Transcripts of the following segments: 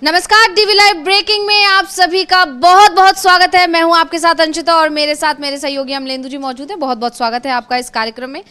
नमस्कार, DV live breaking में आप सभी का बहुत बहुत स्वागत है। मैं हूं आपके साथ अंशिता और मेरे साथ मेरे सहयोगी अमलेंदु जी मौजूद है। बहुत बहुत स्वागत है आपका इस कार्यक्रम में।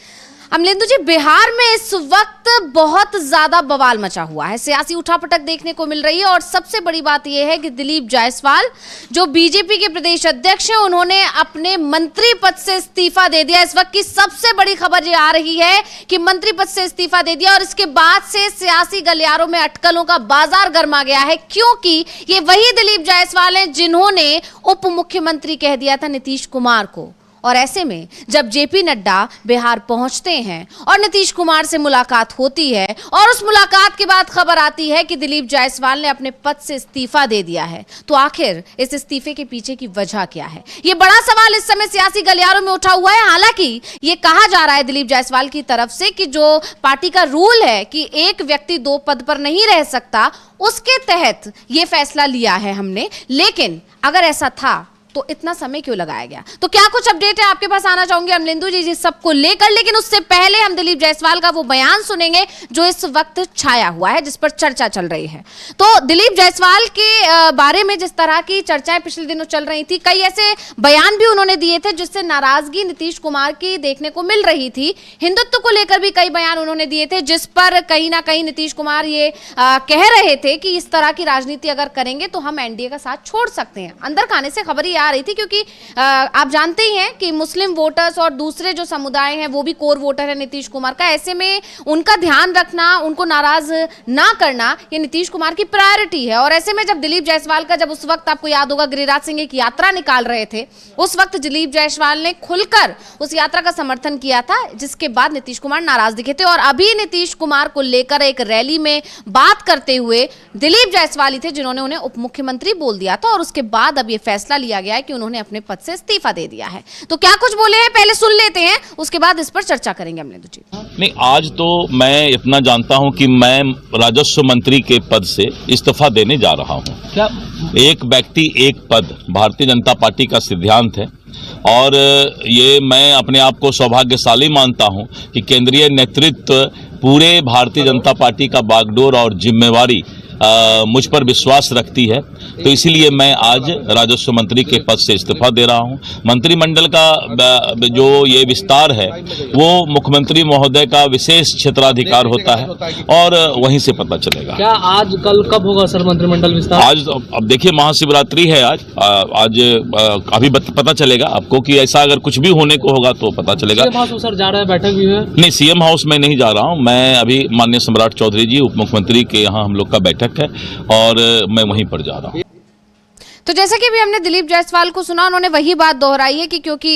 अमलेंदु जी, बिहार में इस वक्त बहुत ज्यादा बवाल मचा हुआ है, सियासी उठापटक देखने को मिल रही है और सबसे बड़ी बात यह है कि दिलीप जायसवाल जो बीजेपी के प्रदेश अध्यक्ष हैं, उन्होंने अपने मंत्री पद से इस्तीफा दे दिया। इस वक्त की सबसे बड़ी खबर ये आ रही है कि मंत्री पद से इस्तीफा दे दिया और इसके बाद से सियासी गलियारों में अटकलों का बाजार गर्मा गया है, क्योंकि ये वही दिलीप जायसवाल हैं जिन्होंने उप मुख्यमंत्री कह दिया था नीतीश कुमार को। और ऐसे में जब जेपी नड्डा बिहार पहुंचते हैं और नीतीश कुमार से मुलाकात होती है और उस मुलाकात के बाद खबर आती है कि दिलीप जायसवाल ने अपने पद से इस्तीफा दे दिया है, तो आखिर इस इस्तीफे के पीछे की वजह क्या है? ये बड़ा सवाल इस समय सियासी गलियारों में उठा हुआ है। हालांकि ये कहा जा रहा है दिलीप जायसवाल की तरफ से कि जो पार्टी का रूल है कि एक व्यक्ति दो पद पर नहीं रह सकता, उसके तहत ये फैसला लिया है हमने। लेकिन अगर ऐसा था तो इतना समय क्यों लगाया गया? तो क्या कुछ अपडेट है आपके पास आना चाहूंगे अमलेंदु जी जिस सबको लेकर, लेकिन उससे पहले हम दिलीप जायसवाल का वो बयान सुनेंगे जो इस वक्त छाया हुआ है, जिस पर चर्चा चल रही है। तो दिलीप जायसवाल के बारे में जिस तरह की चर्चाएं पिछले दिनों चल रही थी, कई ऐसे बयान भी उन्होंने दिए थे जिससे नाराजगी नीतीश कुमार की देखने को मिल रही थी। हिंदुत्व को लेकर भी कई बयान उन्होंने दिए थे, जिस पर कहीं ना कहीं नीतीश कुमार ये कह रहे थे कि इस तरह की राजनीति अगर करेंगे तो हम एनडीए का साथ छोड़ सकते हैं। अंदर खाने से खबर ये आ रही थी, क्योंकि आप जानते ही हैं कि मुस्लिम वोटर्स और दूसरे जो समुदाय हैं वो भी कोर वोटर है नीतीश कुमार का। ऐसे में उनका ध्यान रखना, उनको नाराज ना करना, ये नीतीश कुमार की प्रायोरिटी है। और ऐसे में जब दिलीप जायसवाल का, जब उस वक्त आपको याद होगा गिरिराज सिंह एक यात्रा निकाल रहे थे, उस वक्त दिलीप जायसवाल ने खुलकर उस यात्रा का समर्थन किया था, जिसके बाद नीतीश कुमार नाराज दिखे थे। और अभी नीतीश कुमार को लेकर एक रैली में बात करते हुए दिलीप जायसवाल ही थे जिन्होंने उन्हें उप मुख्यमंत्री बोल दिया था। और उसके बाद अब ये फैसला लिया गया है कि उन्होंने अपने पद से इस्तीफा दे दिया है। तो क्या कुछ बोले हैं पहले सुन लेते हैं, उसके बाद इस पर चर्चा करेंगे अमलेंदु जी। नहीं, आज तो मैं इतना जानता हूं कि मैं राजस्व मंत्री के पद से इस्तीफा देने जा रहा हूं। क्या एक व्यक्ति एक पद भारतीय जनता पार्टी का सिद्धांत है और ये मैं अपने आप को सौभाग्यशाली मानता हूं कि केंद्रीय नेतृत्व पूरे भारतीय जनता पार्टी का बागडोर और जिम्मेवारी मुझ पर विश्वास रखती है। तो इसीलिए मैं आज राजस्व मंत्री के पद से इस्तीफा दे रहा हूं। मंत्रिमंडल का जो ये विस्तार है वो मुख्यमंत्री महोदय का विशेष क्षेत्राधिकार होता है और वहीं से पता चलेगा। क्या आज कल कब होगा सर मंत्रिमंडल विस्तार? आज अब देखिए, महाशिवरात्रि है आज अभी पता चलेगा आपको कि ऐसा अगर कुछ भी होने को होगा तो पता चलेगा। सीएम हाउस सर जा रहा है, बैठक भी है? नहीं, सीएम हाउस में नहीं जा रहा हूं मैं। अभी माननीय सम्राट चौधरी जी उप मुख्यमंत्री के यहाँ हम लोग का बैठक है और मैं वहीं पर जा रहा हूं। तो जैसा कि अभी हमने दिलीप जायसवाल को सुना, उन्होंने वही बात दोहराई है कि क्योंकि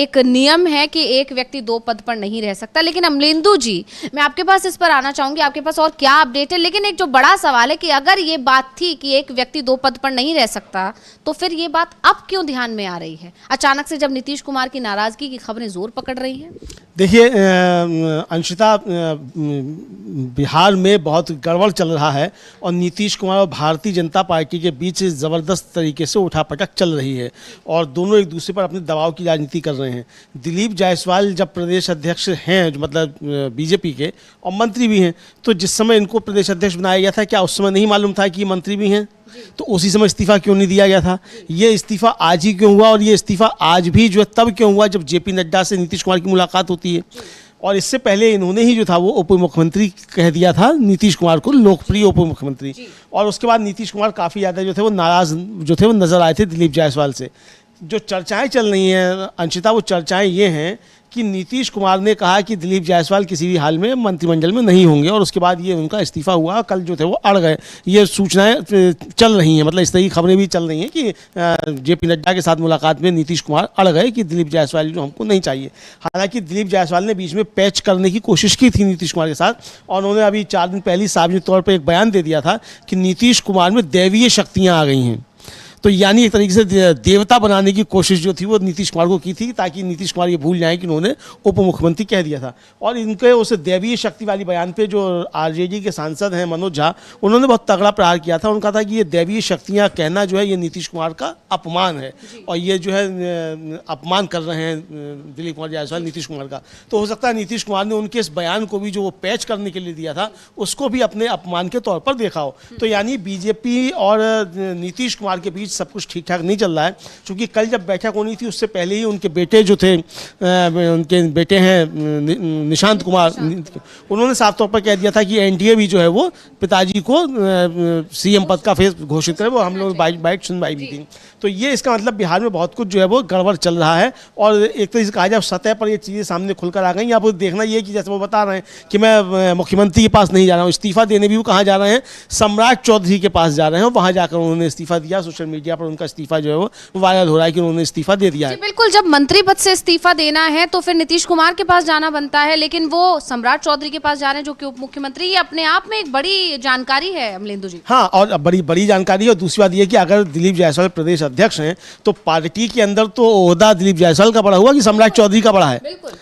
एक नियम है कि एक व्यक्ति दो पद पर नहीं रह सकता। लेकिन अमलेंदु जी, मैं आपके पास इस पर आना चाहूंगी, आपके पास और क्या अपडेट है? लेकिन एक जो बड़ा सवाल है कि अगर ये बात थी कि एक व्यक्ति दो पद पर नहीं रह सकता, तो फिर ये बात अब क्यों ध्यान में आ रही है अचानक से, जब नीतीश कुमार की नाराजगी की खबरें जोर पकड़ रही हैं? देखिए अंशिता, बिहार में बहुत गड़बड़ चल रहा है और नीतीश कुमार और भारतीय जनता पार्टी के बीच ज़बरदस्त तरीके से उठापटक चल रही है और दोनों एक दूसरे पर अपने दबाव की राजनीति कर रहे हैं। दिलीप जायसवाल जब प्रदेश अध्यक्ष हैं, जो मतलब बीजेपी के, और मंत्री भी हैं, तो जिस समय इनको प्रदेश अध्यक्ष बनाया गया था, क्या उस समय नहीं मालूम था कि ये मंत्री भी हैं? तो उसी समय इस्तीफा क्यों नहीं दिया गया था? ये इस्तीफा आज ही क्यों हुआ? और ये इस्तीफा आज भी जो है तब क्यों हुआ जब जेपी नड्डा से नीतीश कुमार की मुलाकात होती है? और इससे पहले इन्होंने ही जो था वो उप मुख्यमंत्री कह दिया था नीतीश कुमार को, लोकप्रिय उप मुख्यमंत्री। और उसके बाद नीतीश कुमार काफ़ी ज़्यादा जो थे वो नाराज़ जो थे वो नज़र आए थे दिलीप जायसवाल से। जो चर्चाएं चल रही हैं अंशिता, वो चर्चाएं ये हैं कि नीतीश कुमार ने कहा कि दिलीप जायसवाल किसी भी हाल में मंत्रिमंडल में नहीं होंगे और उसके बाद ये उनका इस्तीफा हुआ। कल जो थे वो अड़ गए। ये सूचनाएं चल रही हैं, मतलब इस तरह की खबरें भी चल रही हैं कि जेपी नड्डा के साथ मुलाकात में नीतीश कुमार अड़ गए कि दिलीप जायसवाल जो हमको नहीं चाहिए। हालांकि दिलीप जायसवाल ने बीच में पैच करने की कोशिश की थी नीतीश कुमार के साथ और उन्होंने अभी 4 दिन पहले सार्वजनिक तौर पर एक बयान दे दिया था कि नीतीश कुमार में दैवीय शक्तियाँ आ गई हैं। तो यानी एक तरीके से देवता बनाने की कोशिश जो थी वो नीतीश कुमार को की थी, ताकि नीतीश कुमार ये भूल जाएं कि उन्होंने उप मुख्यमंत्री कह दिया था। और इनके उस दैवीय शक्ति वाली बयान पे जो आरजेडी के सांसद हैं मनोज झा, उन्होंने बहुत तगड़ा प्रहार किया था। उनका था कि ये दैवीय शक्तियाँ कहना जो है ये नीतीश कुमार का अपमान है, और ये जो है अपमान कर रहे हैं दिलीप कुमार जायसवाल नीतीश कुमार का। तो हो सकता है नीतीश कुमार ने उनके इस बयान को भी जो वो पैच करने के लिए दिया था उसको भी अपने अपमान के तौर पर देखा हो। तो यानी बीजेपी और नीतीश कुमार के बीच सब कुछ ठीक ठाक नहीं चल रहा है, क्योंकि कल जब बैठक होनी थी उससे पहले ही उनके बेटे जो थे, उनके बेटे हैं निशांत कुमार, उन्होंने साफ तौर पर कह दिया था कि एनडीए भी जो है वो पिताजी को सीएम पद का फेस घोषित करे। वो हम लोग बाइट सुनवाई भी थी। तो ये इसका मतलब बिहार में बहुत कुछ जो है वो गड़बड़ चल रहा है, और एक तरीके से कहा जाए सतह पर ये चीज़ें सामने खुलकर आ गई। आप देखना ये कि जैसे वो बता रहे हैं कि मैं मुख्यमंत्री के पास नहीं जा रहा हूँ, इस्तीफा देने भी वो कहाँ जा रहे हैं, सम्राट चौधरी के पास जा रहे हैं। वहाँ जाकर उन्होंने इस्तीफा दिया। सोशल मीडिया पर उनका इस्तीफा जो है वो वायरल हो रहा है कि उन्होंने इस्तीफा दे दिया है। बिल्कुल, जब मंत्री पद से इस्तीफा देना है तो फिर नीतीश कुमार के पास जाना बनता है, लेकिन वो सम्राट चौधरी के पास जा रहे हैं जो कि उप मुख्यमंत्री। ये अपने आप में एक बड़ी जानकारी है अमलेंदु जी। हाँ, और बड़ी जानकारी है। और दूसरी बात ये कि अगर दिलीप जायसवाल प्रदेश अध्यक्ष हैं तो पार्टी के अंदर तो ओहदा दिलीप जायसवाल का बड़ा हुआ कि सम्राट चौधरी का बड़ा है। बिल्कुल।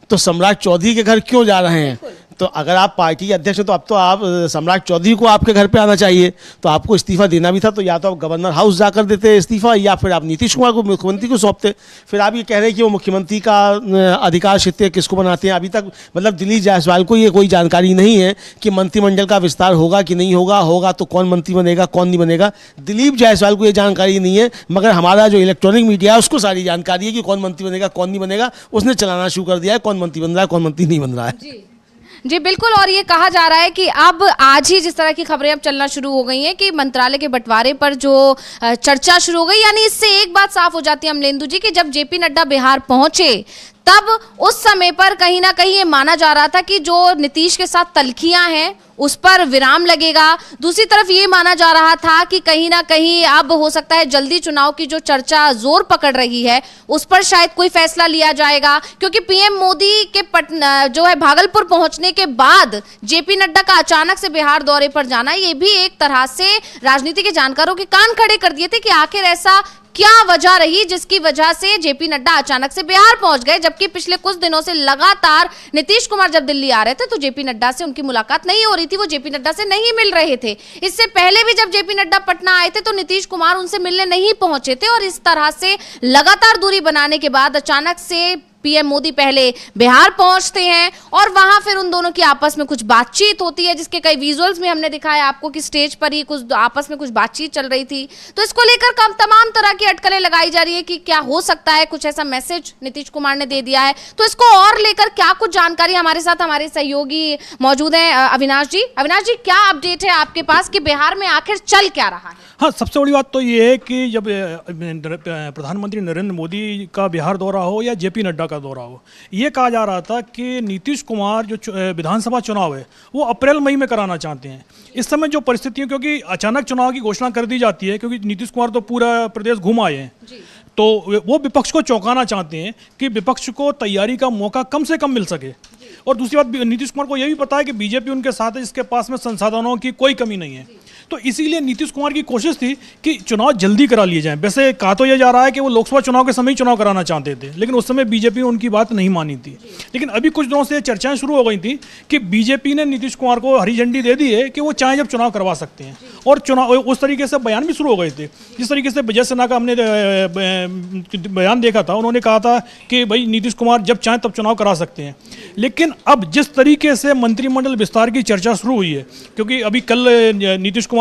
तो सम्राट चौधरी के घर क्यों जा रहे हैं? तो अगर आप पार्टी के अध्यक्ष हैं तो अब तो आप सम्राट चौधरी को आपके घर पे आना चाहिए। तो आपको इस्तीफा देना भी था तो या तो आप गवर्नर हाउस जाकर देते इस्तीफा, या फिर आप नीतीश कुमार को मुख्यमंत्री को सौंपते। फिर आप ये कह रहे हैं कि वो मुख्यमंत्री का अधिकार क्षेत्र किसको बनाते हैं। अभी तक मतलब दिलीप जायसवाल को ये कोई जानकारी नहीं है कि मंत्रिमंडल का विस्तार होगा कि नहीं होगा, होगा तो कौन मंत्री बनेगा कौन नहीं बनेगा। दिलीप जायसवाल को ये जानकारी नहीं है, मगर हमारा जो इलेक्ट्रॉनिक मीडिया है उसको सारी जानकारी है कि कौन मंत्री बनेगा कौन नहीं बनेगा। उसने चलाना शुरू कर दिया है कौन मंत्री बन रहा है कौन मंत्री नहीं बन रहा है। जी बिल्कुल। और ये कहा जा रहा है कि अब आज ही जिस तरह की खबरें अब चलना शुरू हो गई हैं कि मंत्रालय के बंटवारे पर जो चर्चा शुरू हो गई, यानी इससे एक बात साफ हो जाती है अमलेंदु जी कि जब जेपी नड्डा बिहार पहुंचे तब उस समय पर कहीं ना कहीं ये माना जा रहा था कि जो नीतीश के साथ तल्खियां हैं उस पर विराम लगेगा। दूसरी तरफ ये माना जा रहा था कि कहीं ना कहीं अब हो सकता है जल्दी चुनाव की जो चर्चा जोर पकड़ रही है उस पर शायद कोई फैसला लिया जाएगा, क्योंकि पीएम मोदी के जो है भागलपुर पहुंचने के बाद जेपी नड्डा का अचानक से बिहार दौरे पर जाना, ये भी एक तरह से राजनीति के जानकारों के कान खड़े कर दिए थे कि आखिर ऐसा क्या वजह रही जिसकी वजह से जेपी नड्डा अचानक से बिहार पहुंच गए। जबकि पिछले कुछ दिनों से लगातार नीतीश कुमार जब दिल्ली आ रहे थे तो जेपी नड्डा से उनकी मुलाकात नहीं हो रही थी, वो जेपी नड्डा से नहीं मिल रहे थे। इससे पहले भी जब जेपी नड्डा पटना आए थे तो नीतीश कुमार उनसे मिलने नहीं पहुंचे थे, और इस तरह से लगातार दूरी बनाने के बाद अचानक से पीएम मोदी पहले बिहार पहुंचते हैं और वहां फिर उन दोनों की आपस में कुछ बातचीत होती है, जिसके कई विजुअल्स में हमने दिखाया आपको कि स्टेज पर ही कुछ आपस में कुछ बातचीत चल रही थी। तो इसको लेकर तमाम तरह की अटकलें लगाई जा रही है कि क्या हो सकता है कुछ ऐसा मैसेज नीतीश कुमार ने दे दिया है। तो इसको और लेकर क्या कुछ जानकारी हमारे साथ हमारे सहयोगी मौजूद हैं अविनाश जी। अविनाश जी, क्या अपडेट है आपके पास कि बिहार में आखिर चल क्या रहा है? हाँ, सबसे बड़ी बात तो ये है कि जब प्रधानमंत्री नरेंद्र मोदी का बिहार दौरा हो या जेपी नड्डा का दौरा हो, ये कहा जा रहा था कि नीतीश कुमार जो विधानसभा चुनाव है वो अप्रैल मई में कराना चाहते हैं। इस समय जो परिस्थितियाँ, क्योंकि अचानक चुनाव की घोषणा कर दी जाती है, क्योंकि नीतीश कुमार तो पूरा प्रदेश घूम आए हैं, तो वो विपक्ष को चौंकाना चाहते हैं कि विपक्ष को तैयारी का मौका कम से कम मिल सके। और दूसरी बात, नीतीश कुमार को यह भी पता है कि बीजेपी उनके साथ है, जिसके पास में संसाधनों की कोई कमी नहीं है। तो इसीलिए नीतीश कुमार की कोशिश थी कि चुनाव जल्दी करा लिए जाएं। वैसे कहा तो यह जा रहा है कि वो लोकसभा चुनाव के समय ही चुनाव कराना चाहते थे, लेकिन उस समय बीजेपी ने उनकी बात नहीं मानी थी। लेकिन अभी कुछ दिनों से चर्चाएं शुरू हो गई थी कि बीजेपी ने नीतीश कुमार को हरी झंडी दे दी है कि वो चाहे जब चुनाव करवा सकते हैं, और चुनाव उस तरीके से बयान भी शुरू हो गए थे। जिस तरीके से विजय सिन्हा का हमने बयान देखा था, उन्होंने कहा था कि भाई नीतीश कुमार जब चाहें तब चुनाव करा सकते हैं। लेकिन अब जिस तरीके से मंत्रिमंडल विस्तार की चर्चा शुरू हुई है, क्योंकि अभी कल नीतीश कुमार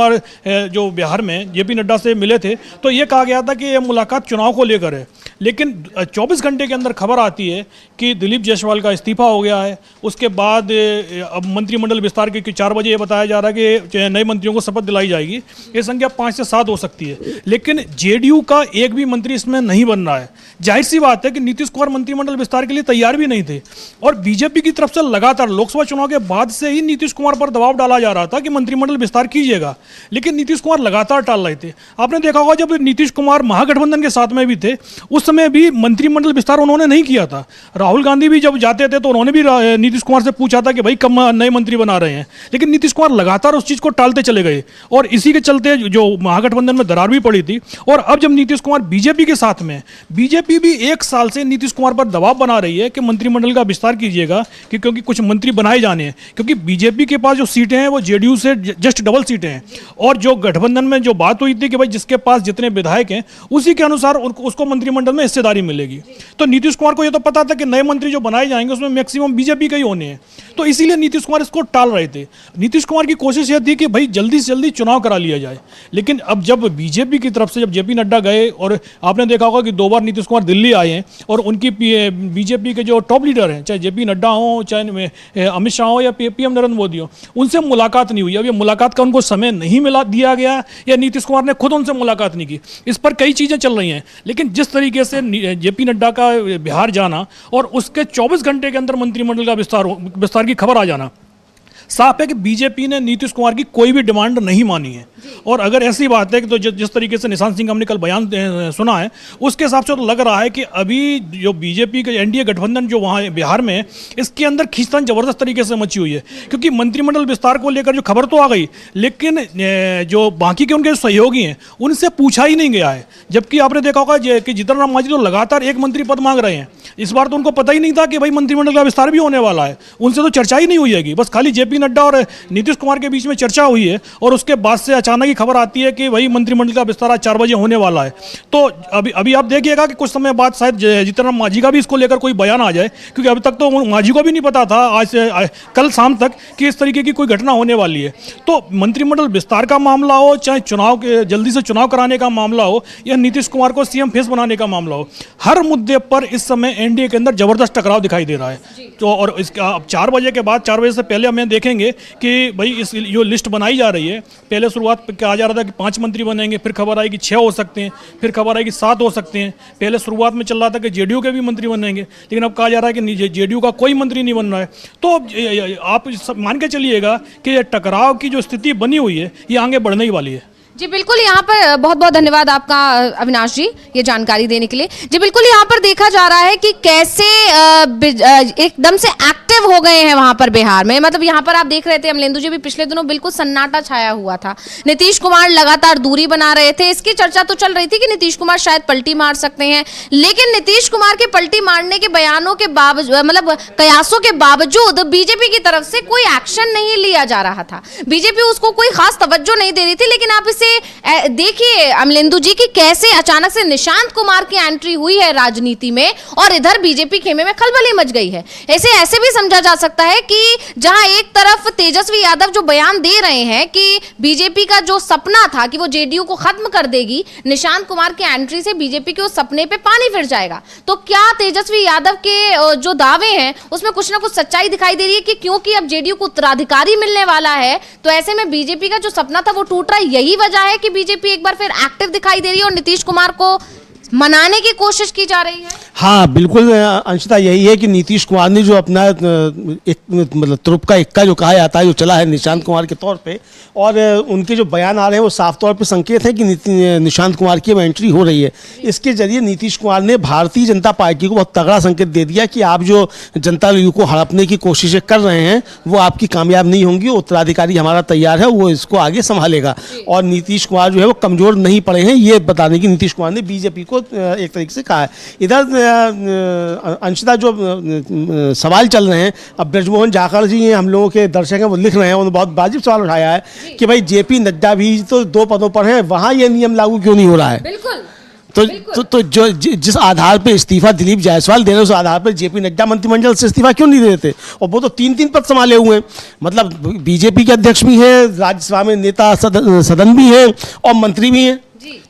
जो बिहार में जेपी नड्डा से मिले थे तो ये कहा गया था कि ये मुलाकात चुनाव को लेकर है, लेकिन 24 घंटे के अंदर खबर आती है कि दिलीप जायसवाल का इस्तीफा हो गया है। उसके बाद अब मंत्रिमंडल विस्तार के 4 बजे ये बताया जा रहा है कि नए मंत्रियों को शपथ दिलाई जाएगी। ये संख्या 5 से 7 हो सकती है, लेकिन जेडीयू का एक भी मंत्री इसमें नहीं बन रहा है। जाहिर सी बात है कि नीतीश कुमार मंत्रिमंडल विस्तार के लिए तैयार भी नहीं थे, और बीजेपी की तरफ से लगातार लोकसभा चुनाव के बाद से ही नीतीश कुमार पर दबाव डाला जा रहा था कि मंत्रिमंडल विस्तार कीजिएगा, लेकिन नीतीश कुमार लगातार टाल रहे थे। आपने देखा होगा जब नीतीश कुमार महागठबंधन के साथ में भी थे, उस समय भी मंत्रिमंडल विस्तार उन्होंने नहीं किया था। राहुल गांधी भी जब जाते थे तो उन्होंने भी नीतीश कुमार से पूछा था कि भाई कब नए मंत्री बना रहे हैं, लेकिन नीतीश कुमार लगातार उस चीज़ को टालते चले गए और इसी के चलते जो महागठबंधन में दरार भी पड़ी थी। और अब जब नीतीश कुमार बीजेपी के साथ में, बीजेपी भी 1 साल से नीतीश कुमार पर दबाव बना रही है कि मंत्रिमंडल का विस्तार कीजिएगा, क्योंकि कुछ मंत्री बनाए जाने हैं, क्योंकि बीजेपी के पास जो सीटें हैं वो जेडीयू से जस्ट डबल सीटें हैं। और जो गठबंधन में जो बात हुई थी कि भाई जिसके पास जितने विधायक हैं उसी के अनुसार उसको मंत्रिमंडल में हिस्सेदारी मिलेगी। तो नीतीश कुमार को ये तो पता था कि नए मंत्री जो बनाए जाएंगे उसमें मैक्सिमम बीजेपी के ही होने हैं, तो इसीलिए नीतीश कुमार इसको टाल रहे थे। नीतीश कुमार की कोशिश यह थी कि भाई जल्दी से जल्दी चुनाव करा लिया जाए, लेकिन अब जब बीजेपी की तरफ से जब जेपी नड्डा गए, और आपने देखा होगा कि 2 बार नीतीश कुमार दिल्ली आए हैं और उनकी बीजेपी के जो टॉप लीडर हैं, चाहे जेपी नड्डा हो, चाहे अमित शाह हो या पीएम नरेंद्र मोदी हो, उनसे मुलाकात नहीं हुई। अब ये मुलाकात का उनको समय नहीं मिला दिया गया या नीतीश कुमार ने खुद उनसे मुलाकात नहीं की, इस पर कई चीज़ें चल रही हैं। लेकिन जिस तरीके से जेपी नड्डा का बिहार जाना और उसके 24 घंटे के अंदर मंत्रिमंडल का विस्तार की खबर आ जाना, साफ है कि बीजेपी ने नीतीश कुमार की कोई भी डिमांड नहीं मानी है। और अगर ऐसी बात है कि तो जिस तरीके से निशांत सिंह हमने कल बयान सुना है, उसके हिसाब से तो लग रहा है कि अभी जो बीजेपी का एनडीए गठबंधन जो वहाँ बिहार में है, इसके अंदर खींचतान जबरदस्त तरीके से मची हुई है। क्योंकि मंत्रिमंडल विस्तार को लेकर जो खबर तो आ गई, लेकिन जो बाकी के उनके सहयोगी हैं उनसे पूछा ही नहीं गया है। जबकि आपने देखा होगा कि जीतन राम मांझी तो लगातार 1 मंत्री पद मांग रहे हैं, इस बार तो उनको पता ही नहीं था कि भाई मंत्रिमंडल का विस्तार भी होने वाला है, उनसे तो चर्चा ही नहीं हुई है। बस खाली जेपी नड्डा और नीतीश कुमार के बीच में चर्चा हुई है और उसके बाद से अचानक ही खबर आती है कि भाई मंत्रिमंडल का विस्तार आज 4 बजे होने वाला है। तो अभी आप देखिएगा कि कुछ समय बाद शायद जीतन राम मांझी का भी इसको लेकर कोई बयान आ जाए, क्योंकि अभी तक तो मांझी को भी नहीं पता था आज से कल शाम तक कि इस तरीके की कोई घटना होने वाली है। तो मंत्रिमंडल विस्तार का मामला हो, चाहे जल्दी से चुनाव कराने का मामला हो, या नीतीश कुमार को सीएम फेस बनाने का मामला हो, हर मुद्दे पर इस समय एनडीए के अंदर जबरदस्त टकराव दिखाई दे रहा है। तो और इसका अब 4 बजे के बाद, 4 बजे से पहले हमें देखेंगे कि भाई इस जो लिस्ट बनाई जा रही है, पहले शुरुआत कहा जा रहा था कि 5 मंत्री बनेंगे, फिर खबर आई कि 6 हो सकते हैं, फिर खबर आई कि 7 हो सकते हैं। पहले शुरुआत में चल रहा था कि जेडीयू के भी मंत्री बनेंगे, लेकिन अब कहा जा रहा है कि जेडीयू का कोई मंत्री नहीं बन रहा है। तो आप मान के चलिएगा कि ये टकराव की जो स्थिति बनी हुई है ये आगे बढ़ने ही वाली है। जी बिल्कुल, यहाँ पर बहुत बहुत धन्यवाद आपका अविनाश जी ये जानकारी देने के लिए। जी बिल्कुल, यहाँ पर देखा जा रहा है कि कैसे एकदम से एक्टिव हो गए हैं वहां पर बिहार में। मतलब यहाँ पर आप देख रहे थे अमलेंदु जी भी, पिछले दिनों बिल्कुल सन्नाटा छाया हुआ था। नीतीश कुमार लगातार दूरी बना रहे थे, इसकी चर्चा तो चल रही थी कि नीतीश कुमार शायद पलटी मार सकते हैं, लेकिन नीतीश कुमार के पलटी मारने के बयानों के बावजूद, मतलब कयासों के बावजूद बीजेपी की तरफ से कोई एक्शन नहीं लिया जा रहा था। बीजेपी उसको कोई खास तवज्जो नहीं दे रही थी। लेकिन आप इसे देखिए अमलेंदु जी की कैसे अचानक से निशांत कुमार की एंट्री हुई है राजनीति में और इधर बीजेपी खेमे में खलबली मच गई है। ऐसे भी समझा जा सकता है कि जहां एक तरफ तेजस्वी यादव जो बयान दे रहे हैं कि बीजेपी का जो सपना था कि वो जेडीयू को खत्म कर देगी, निशांत कुमार की एंट्री से बीजेपी के उस सपने पे पानी फिर जाएगा। तो क्या तेजस्वी यादव के जो दावे हैं उसमें कुछ ना कुछ सच्चाई दिखाई दे रही है कि क्योंकि अब जेडीयू को उत्तराधिकारी मिलने वाला है, तो ऐसे में बीजेपी का जो सपना था वो टूट रहा है। यही वजह है कि बीजेपी एक बार फिर एक्टिव दिखाई दे रही है और नीतीश कुमार को मनाने की कोशिश की जा रही है। हाँ बिल्कुल अंशिता, यही है कि नीतीश कुमार ने जो अपना एक मतलब तुरुप का इक्का जो कहा जाता है जो चला है निशांत कुमार के तौर पे, और उनके जो बयान आ रहे हैं वो साफ तौर पे संकेत है कि निशांत कुमार की एंट्री हो रही है। इसके जरिए नीतीश कुमार ने भारतीय जनता पार्टी को बहुत तगड़ा संकेत दे दिया कि आप जो जनता को हड़पने की कोशिशें कर रहे हैं वो आपकी कामयाब नहीं होंगी, उत्तराधिकारी हमारा तैयार है, वो इसको आगे संभालेगा। और नीतीश कुमार जो है वो कमज़ोर नहीं पड़े हैं, ये बताने की नीतीश कुमार ने बीजेपी को एक तरीके से कहा है। इधर अंशिता जो सवाल चल रहे हैं, अब ब्रजमोहन जाखड़ जी हैं, हम लोगों के दर्शक हैं, वो लिख रहे हैं, उन्होंने बहुत वाजिब सवाल उठाया है कि भाई जेपी नड्डा भी तो 2 पदों पर हैं, वहाँ ये नियम लागू क्यों नहीं हो रहा है। बिल्कुल तो जो जिस आधार पे इस्तीफा दिलीप जायसवाल दे रहे हैं उस आधार पर जेपी नड्डा मंत्रिमंडल से इस्तीफा क्यों नहीं दे देते। और वो तो 3-3 पद संभाले हुए हैं, मतलब बीजेपी के अध्यक्ष भी हैं, राज्यसभा में नेता सदन भी हैं और मंत्री भी हैं,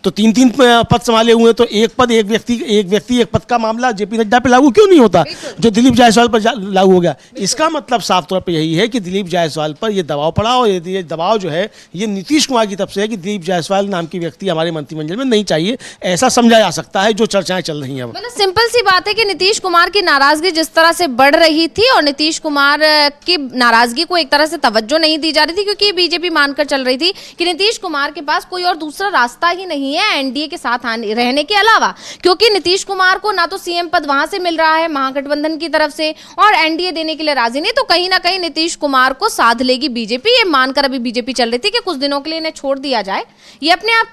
तो 3-3 पद संभाले हुए हैं। तो एक व्यक्ति एक पद का मामला जेपी नड्डा पे लागू क्यों नहीं होता जो दिलीप जायसवाल पर लागू हो गया। इसका मतलब साफ तौर पे यही है कि दिलीप जायसवाल पर ये दबाव पड़ा, और ये दबाव जो है ये नीतीश कुमार की तरफ से है कि दिलीप जायसवाल नाम की व्यक्ति हमारे मंत्रिमंडल में नहीं चाहिए, ऐसा समझा जा सकता है जो चर्चाएं चल रही हैं। मतलब सिंपल सी बात है कि नीतीश कुमार की नाराजगी जिस तरह से बढ़ रही थी और नीतीश कुमार की नाराजगी को एक तरह से तवज्जो नहीं दी जा रही थी, क्योंकि बीजेपी मानकर चल रही थी कि नीतीश कुमार के पास कोई और दूसरा रास्ता ही नहीं है एनडीए के साथ रहने के अलावा, क्योंकि नीतीश कुमार को ना तो सीएम पद वहां से मिल रहा है महागठबंधन की तरफ से और एनडीए देने के लिए राजी नहीं, तो कहीं ना कहीं नीतीश कुमार को साध लेगी बीजेपी। ये मानकर अभी बीजेपी चल रही थी कि कुछ दिनों के लिए इन्हें छोड़ दिया जाए, ये अपने आप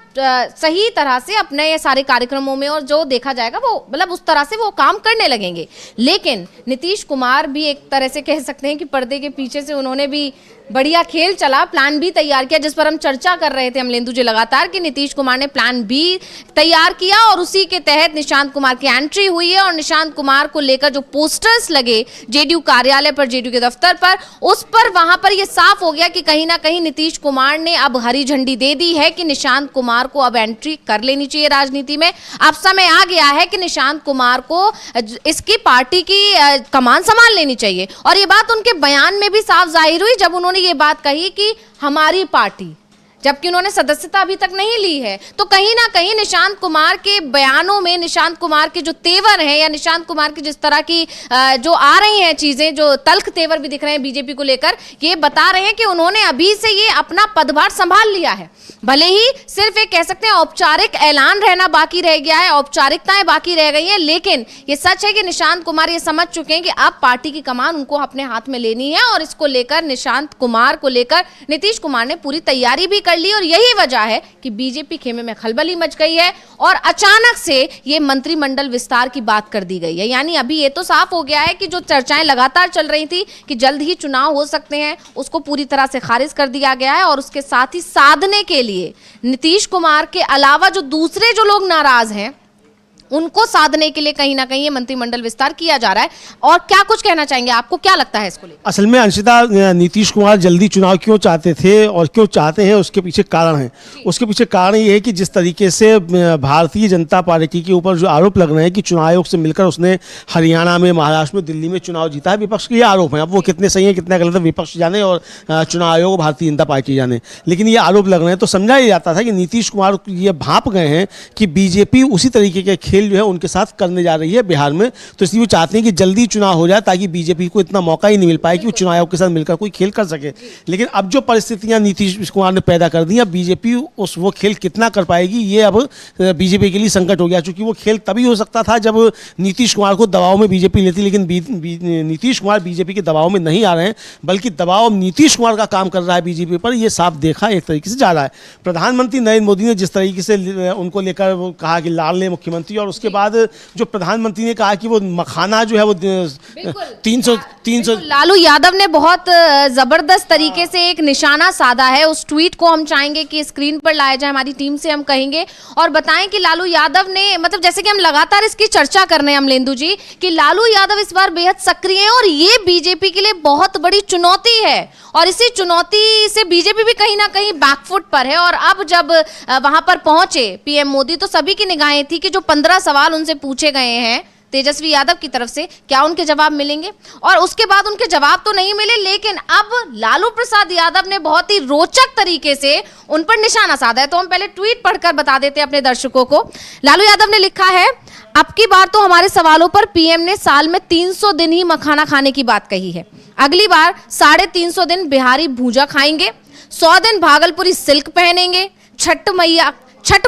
सही तरह से अपने ये सारे कार्यक्रमों में और जो देखा जाएगा वो मतलब उस तरह से वो काम करने लगेंगे। लेकिन नीतीश कुमार भी एक तरह से कह सकते हैं कि पर्दे के पीछे से उन्होंने भी बढ़िया खेल चला, प्लान बी तैयार किया, जिस पर हम चर्चा कर रहे थे अमलेंदु जी लगातार कि नीतीश कुमार ने प्लान बी तैयार किया और उसी के तहत निशांत कुमार की एंट्री हुई है। और निशांत कुमार को लेकर जो पोस्टर्स लगे जेडीयू कार्यालय पर, जेडीयू के दफ्तर पर, उस पर वहां पर यह साफ हो गया कि कहीं ना कहीं नीतीश कुमार ने अब हरी झंडी दे दी है कि निशांत कुमार को अब एंट्री कर लेनी चाहिए राजनीति में। अब समय आ गया है कि निशांत कुमार को इसकी पार्टी की कमान संभाल लेनी चाहिए। और ये बात उनके बयान में भी साफ जाहिर हुई जब उन्होंने ये बात कही कि हमारी पार्टी, जबकि उन्होंने सदस्यता अभी तक नहीं ली है। तो कहीं ना कहीं निशांत कुमार के बयानों में निशांत कुमार के जो तेवर हैं या निशांत कुमार की जिस तरह की जो आ रही हैं चीजें, जो तल्ख तेवर भी दिख रहे हैं बीजेपी को लेकर, ये बता रहे हैं कि उन्होंने अभी से ये अपना पदभार संभाल लिया है। भले ही सिर्फ एक कह सकते हैं औपचारिक ऐलान रहना बाकी रह गया है, औपचारिकताएं बाकी रह गई हैं, लेकिन ये सच है कि निशांत कुमार ये समझ चुके हैं कि अब पार्टी की कमान उनको अपने हाथ में लेनी है। और इसको लेकर निशांत कुमार को लेकर नीतीश कुमार ने पूरी तैयारी भी कर ली और यही वजह है कि बीजेपी खेमे में खलबली मच गई है और अचानक से ये मंत्रिमंडल विस्तार की बात कर दी गई है। यानी अभी ये तो साफ हो गया है कि जो चर्चाएं लगातार चल रही थी कि जल्द ही चुनाव हो सकते हैं, उसको पूरी तरह से खारिज कर दिया गया है। और उसके साथ ही साधने के लिए नीतीश कुमार के अलावा जो दूसरे जो लोग नाराज हैं उनको साधने के लिए कहीं ना कहीं ये मंत्रिमंडल विस्तार किया जा रहा है। और क्या कुछ कहना चाहेंगे, आपको क्या लगता है इसको लेकर? असल में अंशिता, नीतीश कुमार जल्दी चुनाव क्यों चाहते थे और क्यों चाहते हैं उसके पीछे कारण है। उसके पीछे कारण ये है कि जिस तरीके से भारतीय जनता पार्टी के ऊपर जो आरोप लग रहे हैं कि चुनाव आयोग से मिलकर उसने हरियाणा में, महाराष्ट्र में, दिल्ली में चुनाव जीता है, विपक्ष के ये आरोप हैं। अब वो कितने सही है कितना गलत है विपक्ष जाने और चुनाव आयोग भारतीय जनता पार्टी जाने, लेकिन ये आरोप लग रहे हैं। तो समझा ये जाता था कि नीतीश कुमार ये भांप गए हैं कि बीजेपी उसी तरीके के खेल जो है उनके साथ करने जा रही है बिहार में। तो इसलिए वो चाहते हैं कि जल्दी चुनाव हो जाए ताकि बीजेपी को इतना मौका ही नहीं मिल पाए कि वो चुनाव आयोग के साथ मिलकर कोई खेल कर सके। लेकिन अब जो परिस्थितियां नीतीश कुमार ने पैदा कर दी, अब बीजेपी वो खेल कितना कर पाएगी ये अब बीजेपी के लिए संकट हो गया। चूंकि वो खेल तभी हो सकता था जब नीतीश कुमार को दबाव में बीजेपी लेती, लेकिन नीतीश कुमार बीजेपी के दबाव में नहीं आ रहे हैं, बल्कि दबाव नीतीश कुमार का काम कर रहा है बीजेपी पर। यह साफ देखा एक तरीके से जा रहा है। प्रधानमंत्री नरेंद्र मोदी ने जिस तरीके से उनको लेकर वो कहा कि लाडले मुख्यमंत्री, और उसके बाद जो प्रधानमंत्री ने कहा कि वो मखाना जो है वो 300 लालू यादव ने बहुत जबरदस्त तरीके से एक निशाना साधा है। उस ट्वीट को हम चाहेंगे कि स्क्रीन पर लाया जाए, हमारी टीम से हम कहेंगे और बताएं कि लालू यादव ने, मतलब जैसे कि हम लगातार इसकी चर्चा कर रहे हैं अमलेंदु जी, कि लालू यादव इस बार बेहद सक्रिय हैं और ये बीजेपी के लिए बहुत बड़ी चुनौती है। और इसी चुनौती से बीजेपी भी कहीं ना कहीं बैकफुट पर है। और अब जब वहां पर पहुंचे पीएम मोदी, तो सभी की निगाहें थी कि जो 15 सवाल उनसे पूछे गए हैं तेजस्वी यादव की तरफ से, क्या उनके जवाब मिलेंगे। और उसके बाद उनके जवाब तो नहीं मिले, लेकिन अब लालू प्रसाद यादव ने बहुत ही रोचक तरीके से उन पर निशाना साधा है। तो हम पहले ट्वीट पढ़कर बता देते हैं अपने दर्शकों को। लालू यादव ने लिखा है, अब की बार तो हमारे सवालों पर पीएम ने साल में 300 दिन ही मखाना खाने की बात कही है। अगली बार 350 दिन बिहारी भूजा खाएंगे, 100 दिन भागलपुरी सिल्क पहनेंगे, छठ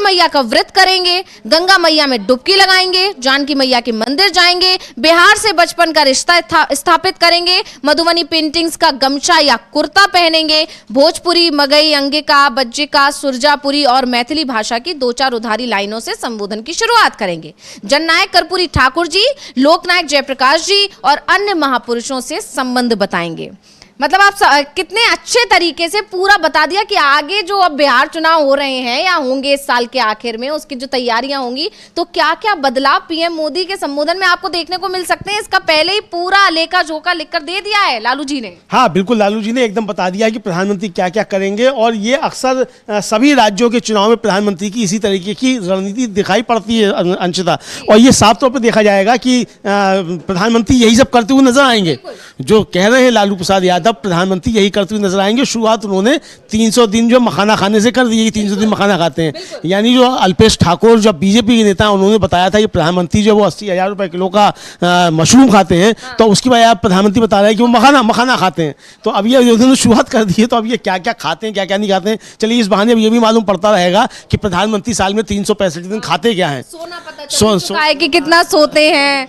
मैया का व्रत करेंगे, गंगा मैया में डुबकी लगाएंगे, जानकी मैया के मंदिर जाएंगे, बिहार से बचपन का रिश्ता स्थापित करेंगे, मधुबनी पेंटिंग्स का गमछा या कुर्ता पहनेंगे, भोजपुरी, मगई, अंगिका, बज्जिका, सुरजापुरी और मैथिली भाषा की 2-4 उधारी लाइनों से संबोधन की शुरुआत करेंगे। जननायक कर्पूरी ठाकुर जी, लोकनायक जयप्रकाश जी और अन्य महापुरुषों से संबंध बताएंगे। मतलब आप कितने अच्छे तरीके से पूरा बता दिया कि आगे जो अब बिहार चुनाव हो रहे हैं या होंगे इस साल के आखिर में, उसकी जो तैयारियां होंगी, तो क्या क्या बदलाव पीएम मोदी के संबोधन में आपको देखने को मिल सकते हैं, इसका पहले ही पूरा लेखा जोखा लिखकर दे दिया है लालू जी ने। हाँ बिल्कुल, लालू जी ने एकदम बता दिया कि प्रधानमंत्री क्या क्या करेंगे। और ये अक्सर सभी राज्यों के चुनाव में प्रधानमंत्री की इसी तरीके की रणनीति दिखाई पड़ती है अंशिता। और ये साफ तौर पर देखा जाएगा कि प्रधानमंत्री यही सब करते हुए नजर आएंगे। जो कह रहे हैं लालू प्रसाद यादव तब प्रधानमंत्री यही करते हुए नजर आएंगे। शुरुआत उन्होंने 300 दिन जो मखाना खाने से कर दी है, 300 दिन मखाना खाते हैं। यानी जो अल्पेश ठाकुर जो बीजेपी के नेता उन्होंने बताया था कि प्रधानमंत्री जो वो 80,000 रुपये किलो का मशरूम खाते हैं, तो उसकी बजाय आप प्रधानमंत्री बता रहे हैं कि वो मखाना खाते हैं। तो अब ये उन्होंने शुरुआत कर दी है, तो अब ये क्या क्या खाते हैं क्या क्या नहीं खाते हैं, चलिए इस बहाने अब ये भी मालूम पड़ता रहेगा कि प्रधानमंत्री साल में 365 दिन खाते क्या हैं। सोना पता चल चुका है कि कितना सोते हैं,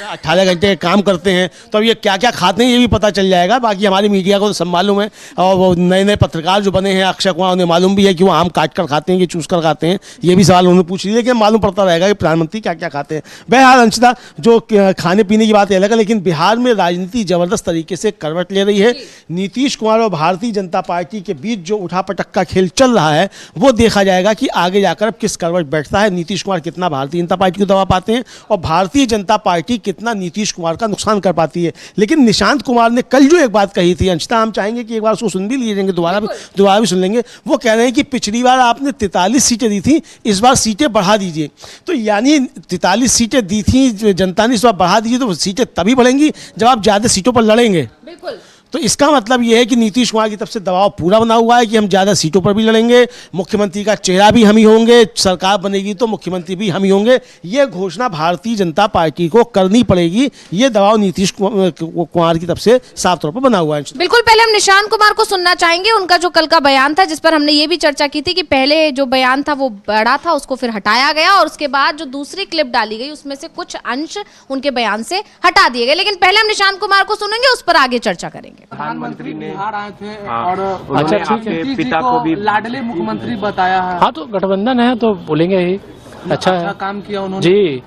18 घंटे काम करते हैं, तो अब ये क्या क्या खाते हैं ये भी पता चल जाएगा। बाकी हमारी मीडिया को तो सब मालूम है, और वो नए नए पत्रकार जो बने हैं अक्षय कुमार, उन्हें मालूम भी है कि वो आम काट कर खाते हैं कि चूस कर खाते हैं। ये भी सवाल उन्होंने पूछ लिया, लेकिन मालूम पड़ता रहेगा कि प्रधानमंत्री क्या क्या खाते हैं। बहरहाल अंशिता, जो खाने पीने की बात अलग है, लेकिन बिहार में राजनीति जबरदस्त तरीके से करवट ले रही है। नीतीश कुमार और भारतीय जनता पार्टी के बीच जो उठापटक का खेल चल रहा है, वो देखा जाएगा कि आगे जाकर अब किस करवट बैठता है। नीतीश कुमार कितना भारतीय जनता पार्टी को दबा पाते हैं और भारतीय जनता पार्टी कितना नीतीश कुमार का नुकसान कर पाती है। लेकिन निशांत कुमार ने कल जो एक बात कही थी अंशिता, हम चाहेंगे कि एक बार उसको सुन भी लीजिएंगे, दोबारा भी सुन लेंगे। वो कह रहे हैं कि पिछली बार आपने 43 सीटें दी थी, इस बार सीटें बढ़ा दीजिए। तो यानी 43 सीटें दी थी जनता ने, इस बार बढ़ा दीजिए, तो सीटें तभी बढ़ेंगी जब आप ज़्यादा सीटों पर लड़ेंगे। बिल्कुल। तो इसका मतलब ये है कि नीतीश कुमार की तरफ से दबाव पूरा बना हुआ है कि हम ज़्यादा सीटों पर भी लड़ेंगे, मुख्यमंत्री का चेहरा भी हम ही होंगे, सरकार बनेगी तो मुख्यमंत्री भी हम ही होंगे। ये घोषणा भारतीय जनता पार्टी को करनी पड़ेगी। ये दबाव नीतीश कुमार की तरफ से साफ तौर पर बना हुआ है। बिल्कुल, पहले हम निशांत कुमार को सुनना चाहेंगे, उनका जो कल का बयान था, जिस पर हमने ये भी चर्चा की थी कि पहले जो बयान था वो बड़ा था, उसको फिर हटाया गया, और उसके बाद जो दूसरी क्लिप डाली गई उसमें से कुछ अंश उनके बयान से हटा दिए गए। लेकिन पहले हम निशांत कुमार को सुनेंगे, उस पर आगे चर्चा करेंगे। प्रधानमंत्री ने बिहार आए थे और अच्छा आपके पिता को भी लाडले मुख्यमंत्री बताया है। हाँ, तो गठबंधन है तो बोलेंगे ही अच्छा है काम किया उन्होंने जी।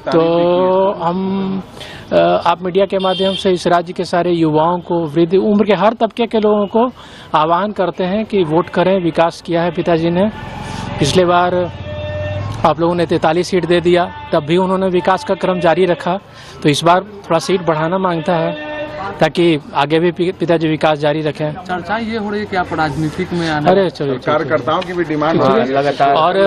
तो हम आप मीडिया के माध्यम से इस राज्य के सारे युवाओं को, वृद्ध उम्र के हर तबके के लोगों को आह्वान करते हैं कि वोट करें। विकास किया है पिताजी ने। पिछले बार आप लोगों ने 43 सीट दे दिया, तब भी उन्होंने विकास का क्रम जारी रखा। तो इस बार थोड़ा सीट बढ़ाना मांगता है ताकि आगे भी पिताजी विकास जारी रखें। चर्चा ये हो रही है कि आप राजनीतिक में आना। अरे चलो, कार्यकर्ताओं की भी डिमांड लगातार, और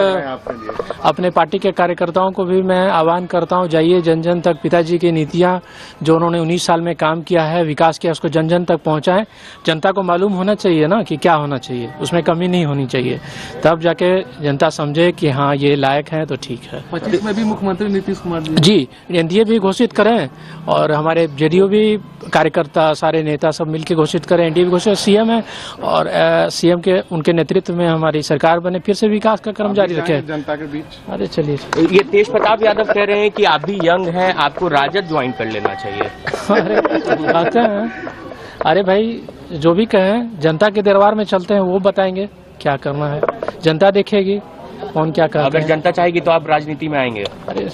अपने पार्टी के कार्यकर्ताओं को भी मैं आह्वान करता हूं, जाइए जन जन तक। पिताजी की नीतियां जो उन्होंने 19 साल में काम किया है, विकास किया, उसको जन जन तक पहुंचाएं। जनता को मालूम होना चाहिए ना कि क्या होना चाहिए, उसमें कमी नहीं होनी चाहिए, तब जाके जनता समझे कि हाँ ये लायक है तो ठीक है। 25 में भी मुख्यमंत्री नीतीश कुमार जी एनडीए भी घोषित करें, और हमारे जेडीयू भी कार्यकर्ता सारे नेता सब मिलकर घोषित करें, एनडीए भी घोषित, सीएम है, और सीएम के उनके नेतृत्व में हमारी सरकार बने, फिर से विकास का क्रम जारी रखें जनता के बीच। अरे चलिए, ये तेज प्रताप यादव कह रहे हैं कि आप भी यंग हैं, आपको राजद ज्वाइन कर लेना चाहिए। अरे कहते हैं, अरे भाई जो भी कहें, जनता के दरबार में चलते हैं, वो बताएंगे क्या करना है, जनता देखेगी कौन क्या कहता है। अगर जनता चाहेगी तो आप राजनीति में आएंगे। अरे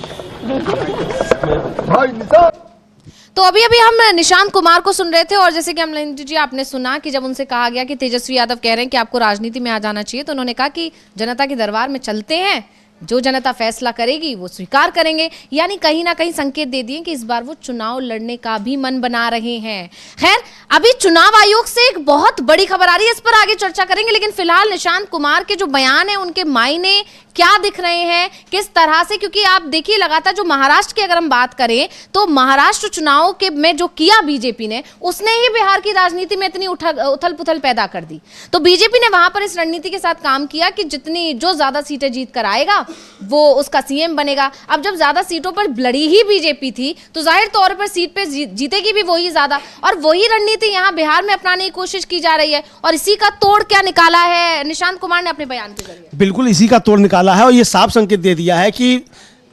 तो अभी हम निशांत कुमार को सुन रहे थे, और जैसे कि अमलेंदु जी आपने सुना कि जब उनसे कहा गया कि तेजस्वी यादव कह रहे हैं कि आपको राजनीति में आ जाना चाहिए, तो उन्होंने कहा कि जनता के दरबार में चलते हैं, जो जनता फैसला करेगी वो स्वीकार करेंगे। यानी कहीं ना कहीं संकेत दे दिए कि इस बार वो चुनाव लड़ने का भी मन बना रहे हैं। खैर, अभी चुनाव आयोग से एक बहुत बड़ी खबर आ रही है, इस पर आगे चर्चा करेंगे। लेकिन फिलहाल निशांत कुमार के जो बयान है, उनके मायने क्या दिख रहे हैं, किस तरह से, क्योंकि आप देखिए लगातार जो महाराष्ट्र की अगर हम बात करें तो महाराष्ट्र चुनाव के में जो किया बीजेपी ने, उसने ही बिहार की राजनीति में इतनी उथल पुथल पैदा कर दी। तो बीजेपी ने वहां पर इस रणनीति के साथ काम किया कि जो ज्यादा सीटें जीत कर आएगा वो उसका सीएम बनेगा। अब जब ज्यादा सीटों पर लड़ी ही बीजेपी थी, तो जाहिर तौर पर सीट पे जीतेगी भी वही ज्यादा, और वही रणनीति यहाँ बिहार में अपनाने की कोशिश की जा रही है। और इसी का तोड़ क्या निकाला है निशांत कुमार ने अपने बयान के जरिए। बिल्कुल इसी का तोड़ निकाला है, और ये साफ संकेत दे दिया है कि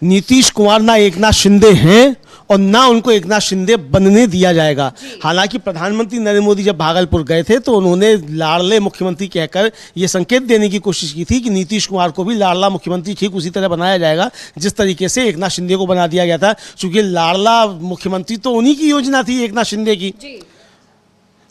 नीतीश कुमार ना एकनाथ शिंदे हैं और ना उनको एकनाथ शिंदे बनने दिया जाएगा। हालांकि प्रधानमंत्री नरेंद्र मोदी जब भागलपुर गए थे तो उन्होंने लाडले मुख्यमंत्री कहकर ये संकेत देने की कोशिश की थी कि नीतीश कुमार को भी लाडला मुख्यमंत्री ठीक उसी तरह बनाया जाएगा जिस तरीके से एकनाथ शिंदे को बना दिया गया था। क्योंकि लाडला मुख्यमंत्री तो उन्हीं की योजना थी, एकनाथ शिंदे की।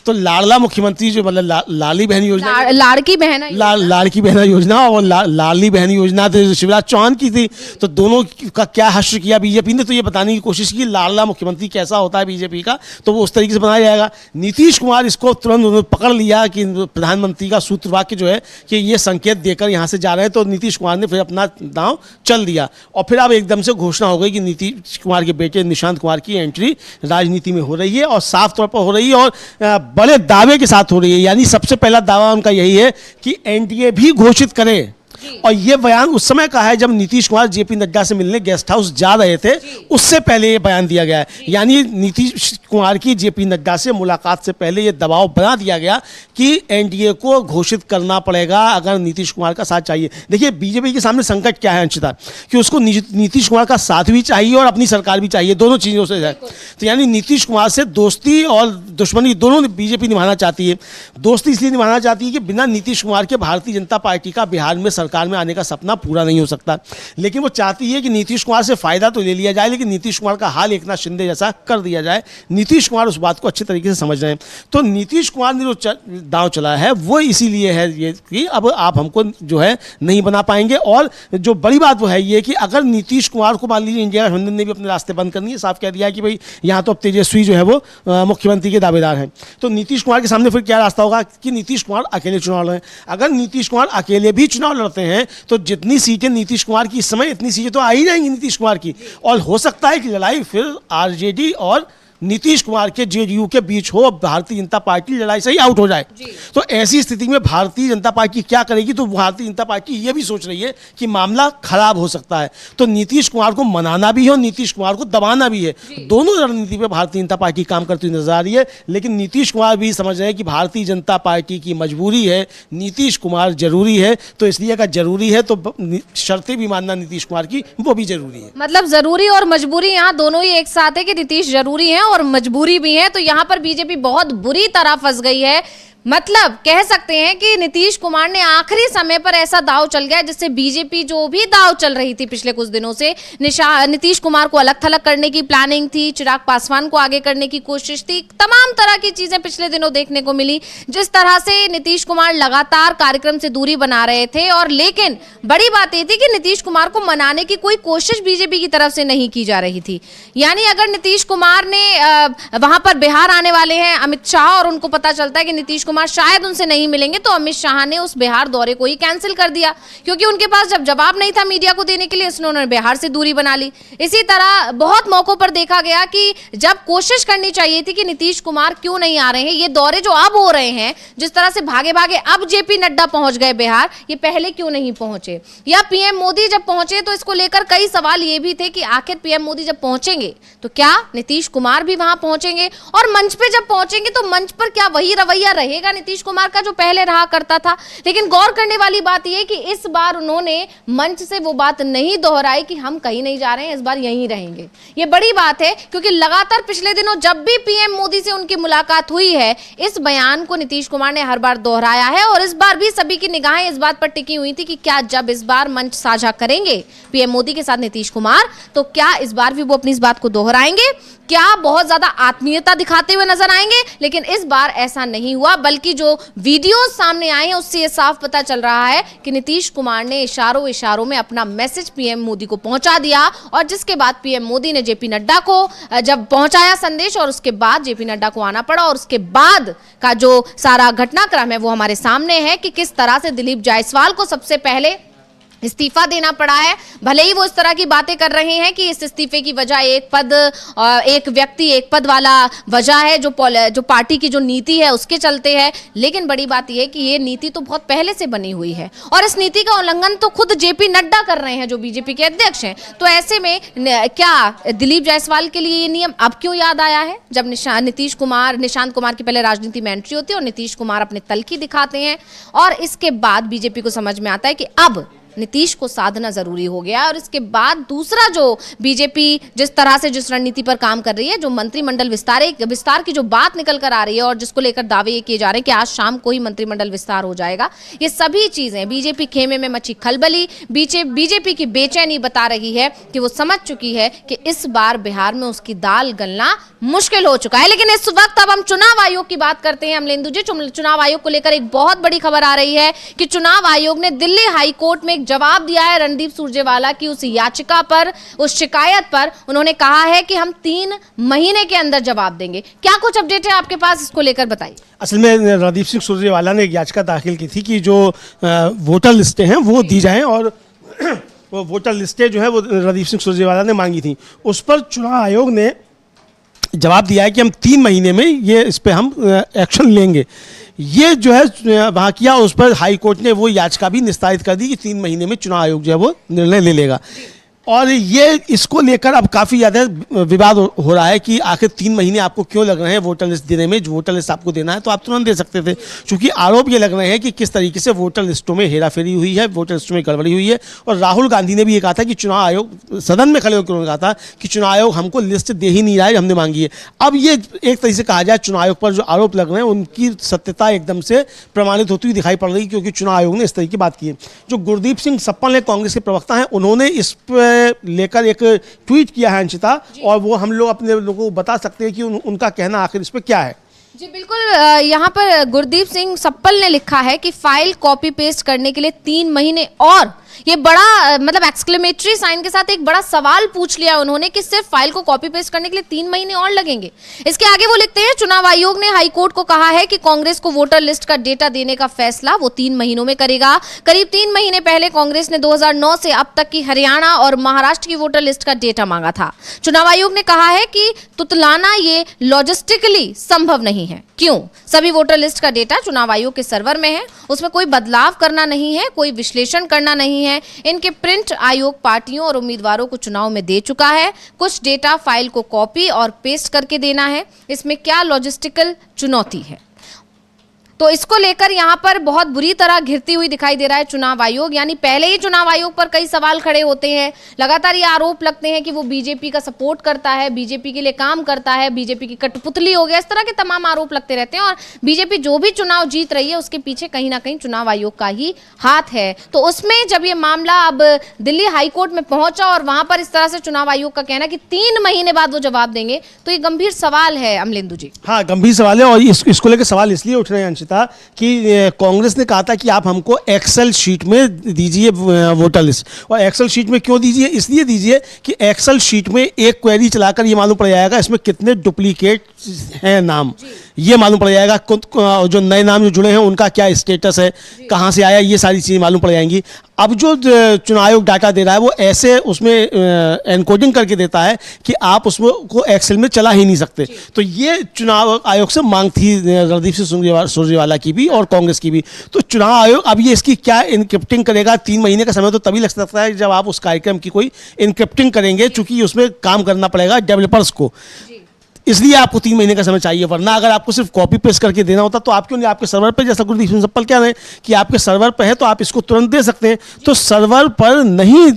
तो लाडला मुख्यमंत्री जो मतलब लाली बहन योजना, लाड़की बहन लाड़की बहना योजना और लाडली बहन योजना तो शिवराज चौहान की थी। तो दोनों का क्या हश्र किया बीजेपी ने, तो ये बताने की कोशिश की लाडला मुख्यमंत्री कैसा होता है बीजेपी का, तो वो उस तरीके से बनाया जाएगा। नीतीश कुमार इसको तुरंत उन्होंने पकड़ लिया कि प्रधानमंत्री का सूत्र वाक्य जो है कि ये संकेत देकर यहाँ से जा रहे हैं, तो नीतीश कुमार ने फिर अपना दांव चल दिया। और फिर अब एकदम से घोषणा हो गई कि नीतीश कुमार के बेटे निशांत कुमार की एंट्री राजनीति में हो रही है, और साफ तौर पर हो रही है। और बड़े दावे के साथ हो रही है। यानी सबसे पहला दावा उनका यही है कि एनडीए भी घोषित करे, और ये बयान उस समय का है जब नीतीश कुमार जेपी नड्डा से मिलने गेस्ट हाउस जा रहे थे, उससे पहले ये बयान दिया गया है। यानी नीतीश कुमार की जेपी नड्डा से मुलाकात से पहले ये दबाव बना दिया गया कि एनडीए को घोषित करना पड़ेगा अगर नीतीश कुमार का साथ चाहिए। देखिए बीजेपी के सामने संकट क्या है अंशिता, कि उसको नीतीश कुमार का साथ भी चाहिए और अपनी सरकार भी चाहिए, दोनों चीज़ों से है। तो यानी नीतीश कुमार से दोस्ती और दुश्मनी दोनों बीजेपी निभाना चाहती है। दोस्ती इसलिए निभाना चाहती है कि बिना नीतीश कुमार के भारतीय जनता पार्टी का बिहार में सरकार में आने का सपना पूरा नहीं हो सकता। लेकिन वो चाहती है कि नीतीश कुमार से फायदा तो ले लिया जाए, लेकिन नीतीश कुमार का हाल एकनाथ शिंदे जैसा कर दिया जाए। नीतीश कुमार उस बात को अच्छे तरीके से समझ रहे हैं। तो नीतीश कुमार ने जो दांव चला है वो इसीलिए है ये कि अब आप हमको जो है नहीं बना पाएंगे। और जो बड़ी बात वो है ये कि अगर नीतीश कुमार को मान लीजिए इंडिया गठबंधन ने भी अपने रास्ते बंद करनी है, साफ कह दिया है कि भाई यहाँ तो अब तेजस्वी जो है वो मुख्यमंत्री के दावेदार हैं, तो नीतीश कुमार के सामने फिर क्या रास्ता होगा कि नीतीश कुमार अकेले चुनाव लड़ें। अगर नीतीश कुमार अकेले भी चुनाव लड़ते हैं तो जितनी सीटें नीतीश कुमार की इस समय, इतनी सीटें तो आ ही जाएंगी नीतीश कुमार की। और हो सकता है कि लड़ाई फिर आरजेडी और नीतीश कुमार के जेडीयू के बीच हो, भारतीय जनता पार्टी लड़ाई से ही आउट हो जाए। तो ऐसी स्थिति में भारतीय जनता पार्टी क्या करेगी, तो भारतीय जनता पार्टी ये भी सोच रही है कि मामला खराब हो सकता है। तो नीतीश कुमार को मनाना भी है और नीतीश कुमार को दबाना भी है। दोनों रणनीति पे भारतीय जनता पार्टी काम करती हुई नजर आ रही है। लेकिन नीतीश कुमार भी समझ रहे हैं कि भारतीय जनता पार्टी की मजबूरी है, नीतीश कुमार जरूरी है। तो इसलिए अगर जरूरी है तो शर्तें भी मानना नीतीश कुमार की वो भी जरूरी है। मतलब जरूरी और मजबूरी यहाँ दोनों ही एक साथ है कि नीतीश जरूरी है और मजबूरी भी है। तो यहाँ पर बीजेपी बहुत बुरी तरह फंस गई है। मतलब कह सकते हैं कि नीतीश कुमार ने आखिरी समय पर ऐसा दाव चल गया जिससे बीजेपी जो भी दाव चल रही थी पिछले कुछ दिनों से, नीतीश कुमार को अलग थलग करने की प्लानिंग थी, चिराग पासवान को आगे करने की कोशिश थी, तमाम तरह की चीजें पिछले दिनों देखने को मिली। जिस तरह से नीतीश कुमार लगातार कार्यक्रम से दूरी बना रहे थे, और लेकिन बड़ी बात यह थी कि नीतीश कुमार को मनाने की कोई कोशिश बीजेपी की तरफ से नहीं की जा रही थी। यानी अगर नीतीश कुमार ने वहां पर बिहार आने वाले हैं अमित शाह, और उनको पता चलता है कि नीतीश कुमार शायद उनसे नहीं मिलेंगे, तो अमित शाह ने उस बिहार दौरे को ही कैंसिल कर दिया, क्योंकि उनके पास जब जवाब नहीं था मीडिया को देने के लिए, इसलिए उन्होंने बिहार से दूरी बना ली। इसी तरह बहुत मौकों पर देखा गया कि जब कोशिश करनी चाहिए थी कि नीतीश कुमार क्यों नहीं आ रहे हैं, ये दौरे जो अब हो रहे हैं, जिस तरह से भागे भागे अब जेपी नड्डा पहुंच गए बिहार, ये पहले क्यों नहीं पहुंचे, या पीएम मोदी जब पहुंचे तो इसको लेकर कई सवाल ये भी थे कि आखिर पीएम मोदी जब पहुंचेंगे तो क्या नीतीश कुमार भी वहां पहुंचेंगे, और मंच पे जब पहुंचेंगे तो मंच पर क्या वही रवैया रहेगा नीतीश कुमार का जो पहले रहा करता था। लेकिन गौर करने वाली बात यह कि इस बार उन्होंने मंच से वो बात नहीं दोहराई कि हम कहीं नहीं जा रहे हैं, इस बार यहीं रहेंगे। ये बड़ी बात है, क्योंकि लगातार पिछले दिनों जब भी पीएम मोदी से उनकी मुलाकात हुई है, इस बयान को नीतीश कुमार ने हर बार दोहराया है। और इस बार भी सभी की निगाहें इस बात पर टिकी हुई थी कि क्या जब इस बार मंच साझा करेंगे पीएम मोदी के साथ नीतीश कुमार, तो क्या इस बार भी वो अपनी इस बात को दोहराएंगे, क्या बहुत ज्यादा आत्मीयता दिखाते हुए नजर आएंगे। लेकिन इस बार ऐसा नहीं हुआ, बल्कि जो वीडियो सामने आए हैं उससे ये साफ पता चल रहा है कि नीतीश कुमार ने इशारों इशारों में अपना मैसेज पीएम मोदी को पहुंचा दिया, और जिसके बाद पीएम मोदी ने जेपी नड्डा को जब पहुंचाया संदेश, और उसके बाद जेपी नड्डा को आना पड़ा, और उसके बाद का जो सारा घटनाक्रम है वो हमारे सामने है कि किस तरह से दिलीप जायसवाल को सबसे पहले इस्तीफा देना पड़ा है। भले ही वो इस तरह की बातें कर रहे हैं कि इस इस्तीफे की वजह एक पद, एक व्यक्ति एक पद वाला वजह है, जो पार्टी की जो नीति है उसके चलते है। लेकिन बड़ी बात यह है कि ये नीति तो बहुत पहले से बनी हुई है, और इस नीति का उल्लंघन तो खुद जेपी नड्डा कर रहे हैं जो बीजेपी के अध्यक्ष हैं। तो ऐसे में क्या दिलीप जायसवाल के लिए ये नियम अब क्यों याद आया है, जब निशांत कुमार की पहले राजनीति में एंट्री होती है और नीतीश कुमार अपने तलखी दिखाते हैं, और इसके बाद बीजेपी को समझ में आता है कि अब नीतीश को साधना जरूरी हो गया। और इसके बाद दूसरा जो बीजेपी जिस तरह से जिस रणनीति पर काम कर रही है, जो मंत्रिमंडल विस्तार की जो बात निकल कर आ रही है, और जिसको लेकर दावे ये किए जा रहे हैं कि आज शाम को ही मंत्रिमंडल विस्तार हो जाएगा, ये सभी चीजें बीजेपी खेमे में मची खलबली, बीजेपी की बेचैनी बता रही है कि वो समझ चुकी है कि इस बार बिहार में उसकी दाल गलना मुश्किल हो चुका है। लेकिन इस वक्त अब हम चुनाव आयोग की बात करते हैं। अमलेंदु जी, चुनाव आयोग को लेकर एक बहुत बड़ी खबर आ रही है कि चुनाव आयोग ने दिल्ली हाई कोर्ट में जवाब दिया है रणदीप सुरजेवाला की उस याचिका पर, उस शिकायत पर। उन्होंने कहा है कि हम 3 महीने के अंदर जवाब देंगे। क्या कुछ अपडेट है आपके पास, इसको लेकर बताइए। असल में रणदीप सिंह सुरजेवाला ने एक याचिका दाखिल की थी कि जो वोटर लिस्टें हैं वो दी जाएं, और वो वोटर लिस्टें जो है वो रणदीप सिंह सुरजेवाला ने मांगी थी। उस पर चुनाव आयोग ने जवाब दिया है कि हम 3 महीने में ये इस पे हम एक्शन लेंगे। ये जो है वहाँ किया, उस पर हाई कोर्ट ने वो याचिका भी निस्तारित कर दी कि 3 महीने में चुनाव आयोग जो है वो निर्णय ले लेगा। और ये इसको लेकर अब काफ़ी ज़्यादा विवाद हो रहा है कि आखिर 3 महीने आपको क्यों लग रहे हैं वोटर लिस्ट देने में। जो वोटर लिस्ट आपको देना है तो आप तुरंत दे सकते थे, क्योंकि आरोप ये लग रहे हैं कि किस तरीके से वोटर लिस्टों में हेराफेरी हुई है, वोटर लिस्टों में गड़बड़ी हुई है। और राहुल गांधी ने भी ये कहा था कि चुनाव आयोग, सदन में खड़े होकर उन्होंने कहा था कि चुनाव आयोग हमको लिस्ट दे ही नहीं रहा है, हमने मांगी है। अब ये एक तरीके से कहा जाए चुनाव आयोग पर जो आरोप लग रहे हैं उनकी सत्यता एकदम से प्रमाणित होती हुई दिखाई पड़ रही है, क्योंकि चुनाव आयोग ने इस तरह की बात की है। जो गुरदीप सिंह सप्पल ने, कांग्रेस के प्रवक्ता हैं, उन्होंने इस पर लेकर एक ट्वीट किया है अंशिता, और वो हम लोग अपने लोगों को बता सकते हैं कि उनका कहना आखिर इस पे क्या है। जी बिल्कुल, यहाँ पर गुरदीप सिंह सप्पल ने लिखा है कि फाइल कॉपी पेस्ट करने के लिए 3 महीने, और ये बड़ा मतलब एक्सक्लेमेटरी साइन के साथ एक बड़ा सवाल पूछ लिया उन्होंने कि सिर्फ फाइल को कॉपी पेस्ट करने के लिए 3 महीने और लगेंगे। इसके आगे वो लिखते हैं, चुनाव आयोग ने हाई कोर्ट को कहा है कि कांग्रेस को वोटर लिस्ट का डेटा देने का फैसला वो 3 महीनों में करेगा। करीब 3 महीने पहले कांग्रेस ने 2009 से अब तक की हरियाणा और महाराष्ट्र की वोटर लिस्ट का डेटा मांगा था। चुनाव आयोग ने कहा है कि तुतलाना ये लॉजिस्टिकली संभव नहीं है। क्यों? सभी वोटर लिस्ट का डेटा चुनाव आयोग के सर्वर में है, उसमें कोई बदलाव करना नहीं है, कोई विश्लेषण करना नहीं है। इनके प्रिंट आयोग पार्टियों और उम्मीदवारों को चुनाव में दे चुका है। कुछ डेटा फाइल को कॉपी और पेस्ट करके देना है, इसमें क्या लॉजिस्टिकल चुनौती है? तो इसको लेकर यहाँ पर बहुत बुरी तरह घिरती हुई दिखाई दे रहा है चुनाव आयोग। यानी पहले ही चुनाव आयोग पर कई सवाल खड़े होते हैं, लगातार ये आरोप लगते हैं कि वो बीजेपी का सपोर्ट करता है, बीजेपी के लिए काम करता है, बीजेपी की कठपुतली हो गया, इस तरह के तमाम आरोप लगते रहते हैं। और बीजेपी जो भी चुनाव जीत रही है उसके पीछे कहीं ना कहीं चुनाव आयोग का ही हाथ है। तो उसमें जब ये मामला अब दिल्ली हाईकोर्ट में पहुंचा और वहां पर इस तरह से चुनाव आयोग का कहना कि 3 महीने बाद वो जवाब देंगे, तो ये गंभीर सवाल है अमलेंदु जी। हाँ, गंभीर सवाल है, और इसको लेकर सवाल इसलिए उठ रहे हैं अंशिता कि कांग्रेस ने कहा था कि आप हमको एक्सेल शीट में दीजिए वोटर लिस्ट। और एक्सेल शीट में क्यों दीजिए? इसलिए दीजिए कि एक्सेल शीट में एक क्वेरी चलाकर ये मालूम पड़ जाएगा इसमें कितने डुप्लीकेट हैं नाम, ये मालूम पड़ जाएगा। जो नए नाम जो जुड़े हैं उनका क्या स्टेटस है, कहाँ से आया, ये सारी चीज़ें मालूम पड़ जाएंगी। अब जो चुनाव आयोग डाटा दे रहा है वो ऐसे उसमें एनकोडिंग करके देता है कि आप उसमें को एक्सेल में चला ही नहीं सकते। तो ये चुनाव आयोग से मांग थी रणदीप सिंह सुरजेवाला की भी और कांग्रेस की भी। तो चुनाव आयोग अब ये इसकी क्या इनक्रिप्टिंग करेगा? 3 महीने का समय तो तभी लग सकता है जब आप उस कार्यक्रम की कोई इनक्रिप्टिंग करेंगे, चूंकि उसमें काम करना पड़ेगा डेवलपर्स को, इसलिए आपको 3 महीने का समय चाहिए। वरना अगर आपको सिर्फ कॉपी पेस्ट करके देना होता तो आप क्यों नहीं, आपके सर्वर पे, जैसा गुरदीप सिंह सप्पल कह रहे हैं कि आपके सर्वर पे है तो आप इसको तुरंत दे सकते हैं। तो सर्वर पर नहीं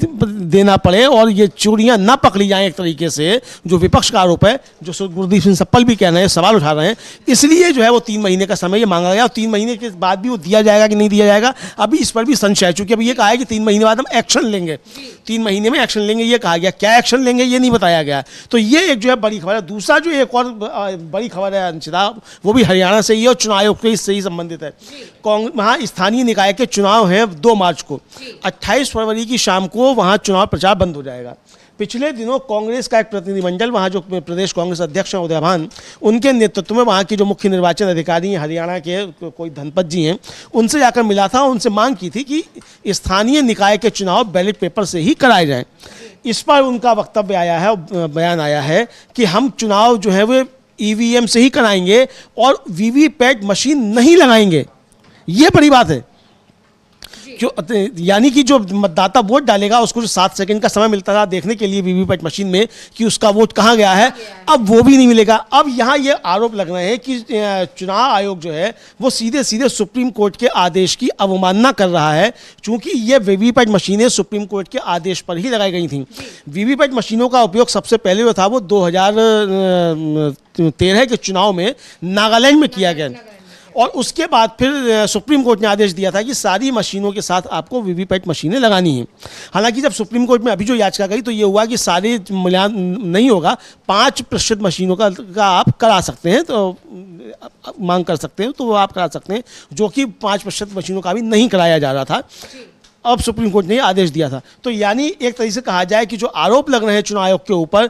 देना पड़े और ये चोरियां ना पकड़ी जाएं, एक तरीके से जो विपक्ष का आरोप है, जो गुरदीप सिंह सप्पल भी कह रहे हैं, सवाल उठा रहे हैं, इसलिए जो है वो 3 महीने का समय ये मांगा गया। और 3 महीने के बाद भी वो दिया जाएगा कि नहीं दिया जाएगा, अभी इस पर भी संशय है। चूंकि अभी ये कहा है कि 3 महीने बाद हम एक्शन लेंगे, 3 महीने में एक्शन लेंगे ये कहा गया, क्या एक्शन लेंगे ये नहीं बताया गया। तो ये एक जो है बड़ी खबर है। दूसरा जो एक और बड़ी खबर है अंशिता, वो भी हरियाणा से ही है और चुनाव आयोग से ही संबंधित है। वहाँ स्थानीय निकाय के चुनाव हैं 2 मार्च को। 28 फरवरी की शाम को वहाँ चुनाव प्रचार बंद हो जाएगा। पिछले दिनों कांग्रेस का एक प्रतिनिधिमंडल, वहाँ जो प्रदेश कांग्रेस अध्यक्ष हैं उदय भान, उनके नेतृत्व में वहाँ के जो मुख्य निर्वाचन अधिकारी हैं हरियाणा के, कोई धनपत जी हैं, उनसे जाकर मिला था। उनसे मांग की थी कि स्थानीय निकाय के चुनाव बैलेट पेपर से ही कराए जाएं। इस पर उनका वक्तव्य आया है, बयान आया है कि हम चुनाव जो है वो ईवीएम से ही कराएंगे और वीवीपैट मशीन नहीं लगाएंगे। ये बड़ी बात है। जो यानी कि जो मतदाता वोट डालेगा उसको जो 7 सेकंड का समय मिलता था देखने के लिए वीवीपैट मशीन में कि उसका वोट कहाँ गया है, अब वो भी नहीं मिलेगा। अब यहाँ ये आरोप लग रहे हैं कि चुनाव आयोग जो है वो सीधे सीधे सुप्रीम कोर्ट के आदेश की अवमानना कर रहा है, चूंकि ये वीवीपैट मशीनें सुप्रीम कोर्ट के आदेश पर ही लगाई गई थी। वीवीपैट मशीनों का उपयोग सबसे पहले जो था वो 2013 के चुनाव में नागालैंड में किया गया, और उसके बाद फिर सुप्रीम कोर्ट ने आदेश दिया था कि सारी मशीनों के साथ आपको वीवीपैट मशीनें लगानी हैं। हालांकि जब सुप्रीम कोर्ट में अभी जो याचिका गई तो ये हुआ कि सारे मूल्यांकन नहीं होगा, 5% मशीनों का आप करा सकते हैं, तो मांग कर सकते हैं तो वो आप करा सकते हैं, जो कि 5% मशीनों का भी नहीं कराया जा रहा था। अब सुप्रीम कोर्ट ने आदेश दिया था। तो यानी एक तरीके से कहा जाए कि जो आरोप लग रहे हैं चुनाव आयोग के ऊपर,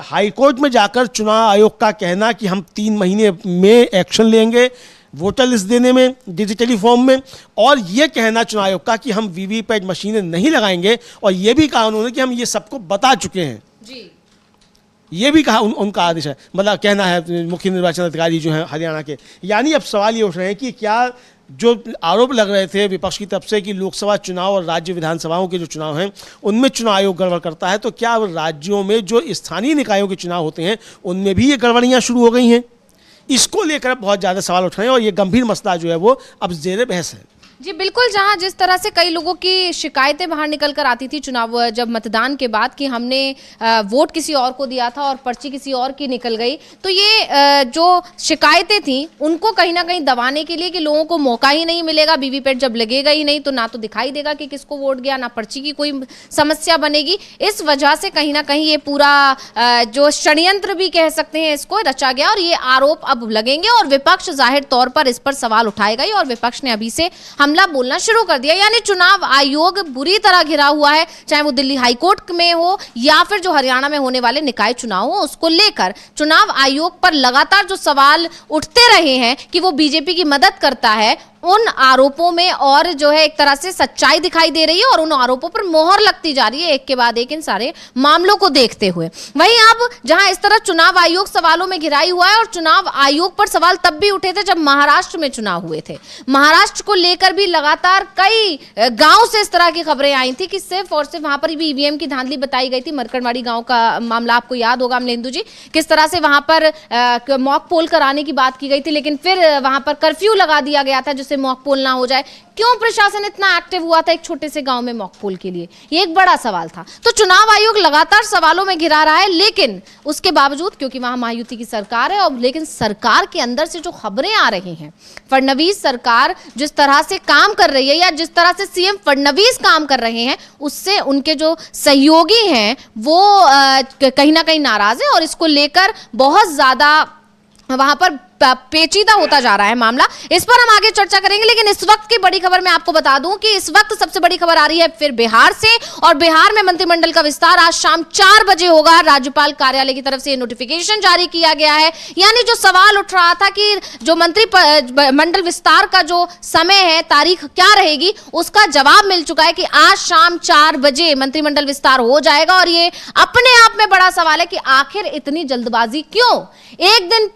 हाई कोर्ट में जाकर चुनाव आयोग का कहना कि हम 3 महीने में एक्शन लेंगे वोटर लिस्ट देने में डिजिटली फॉर्म में, और ये कहना चुनाव आयोग का कि हम वीवीपैट मशीनें नहीं लगाएंगे, और ये भी कहा उन्होंने कि हम ये सबको बता चुके हैं। जी। ये भी कहा उनका आदेश है, मतलब कहना है मुख्य निर्वाचन अधिकारी जो है हरियाणा के। यानी अब सवाल ये उठ रहे हैं कि क्या जो आरोप लग रहे थे विपक्ष की तरफ से कि लोकसभा चुनाव और राज्य विधानसभाओं के जो चुनाव हैं उनमें चुनाव आयोग गड़बड़ करता है, तो क्या अब राज्यों में जो स्थानीय निकायों के चुनाव होते हैं उनमें भी ये गड़बड़ियाँ शुरू हो गई हैं? इसको लेकर बहुत ज़्यादा सवाल उठ रहे हैं और ये गंभीर मसला जो है वो अब ज़ेरे बहस है। जी बिल्कुल, जहां जिस तरह से कई लोगों की शिकायतें बाहर निकल कर आती थी चुनाव जब मतदान के बाद कि हमने वोट किसी और को दिया था और पर्ची किसी और की निकल गई, तो ये जो शिकायतें थी उनको कहीं ना कहीं दबाने के लिए कि लोगों को मौका ही नहीं मिलेगा, वीवीपैट जब लगेगा ही नहीं तो ना तो दिखाई देगा कि किसको वोट गया, ना पर्ची की कोई समस्या बनेगी। इस वजह से कहीं ना कहीं ये पूरा जो षड्यंत्र भी कह सकते हैं इसको रचा गया और ये आरोप अब लगेंगे और विपक्ष जाहिर तौर पर इस पर सवाल उठाएगा ही और विपक्ष ने अभी से हमला बोलना शुरू कर दिया। यानी चुनाव आयोग बुरी तरह घिरा हुआ है, चाहे वो दिल्ली हाईकोर्ट में हो या फिर जो हरियाणा में होने वाले निकाय चुनाव हो, उसको लेकर चुनाव आयोग पर लगातार जो सवाल उठते रहे हैं कि वो बीजेपी की मदद करता है, उन आरोपों में और जो है एक तरह से सच्चाई दिखाई दे रही है और उन आरोपों पर मोहर लगती जा रही है एक के बाद एक इन सारे मामलों को देखते हुए। वहीं अब जहां इस तरह चुनाव आयोग सवालों में घिराई हुआ है और चुनाव आयोग पर सवाल तब भी उठे थे जब महाराष्ट्र में चुनाव हुए थे। महाराष्ट्र को लेकर भी लगातार कई गांव से इस तरह की खबरें आई थी कि सिर्फ और सिर्फ वहां पर भी ईवीएम की धांधली बताई गई थी। मरकड़वाड़ी गांव का मामला आपको याद होगा अमलेंदु जी, किस तरह से वहां पर मॉक पोल कराने की बात की गई थी लेकिन फिर वहां पर कर्फ्यू लगा दिया गया था जिससे मॉक पोल ना हो जाए। क्यों प्रशासन इतना एक्टिव हुआ था एक छोटे से गांव में मॉक पोल के लिए, ये एक बड़ा सवाल था। तो चुनाव आयोग लगातार सवालों में घिरा रहा है, लेकिन उसके बावजूद क्योंकि वहां महायुति की सरकार है और लेकिन सरकार के अंदर से जो खबरें आ रही हैं, फडणवीस सरकार जिस तरह से काम कर रही है या जिस तरह से सीएम फडणवीस काम कर रहे हैं उससे उनके जो सहयोगी हैं वो कहीं ना कहीं नाराज है और इसको लेकर बहुत ज्यादा वहां पर पेचीदा होता जा रहा है मामला। इस पर हम आगे चर्चा करेंगे, लेकिन इस वक्त की बड़ी खबर मैं आपको बता दूं कि इस वक्त सबसे बड़ी खबर आ रही है फिर बिहार से और बिहार में मंत्रिमंडल का विस्तार आज शाम 4 बजे होगा। राज्यपाल कार्यालय की तरफ से नोटिफिकेशन जारी किया गया है। यानी जो सवाल उठ रहा था कि जो मंत्रिमंडल विस्तार का जो समय है, तारीख क्या रहेगी, उसका जवाब मिल चुका है कि आज शाम 4 बजे मंत्रिमंडल विस्तार हो जाएगा। और ये अपने आप में बड़ा सवाल है कि आखिर इतनी जल्दबाजी क्यों। एक दिन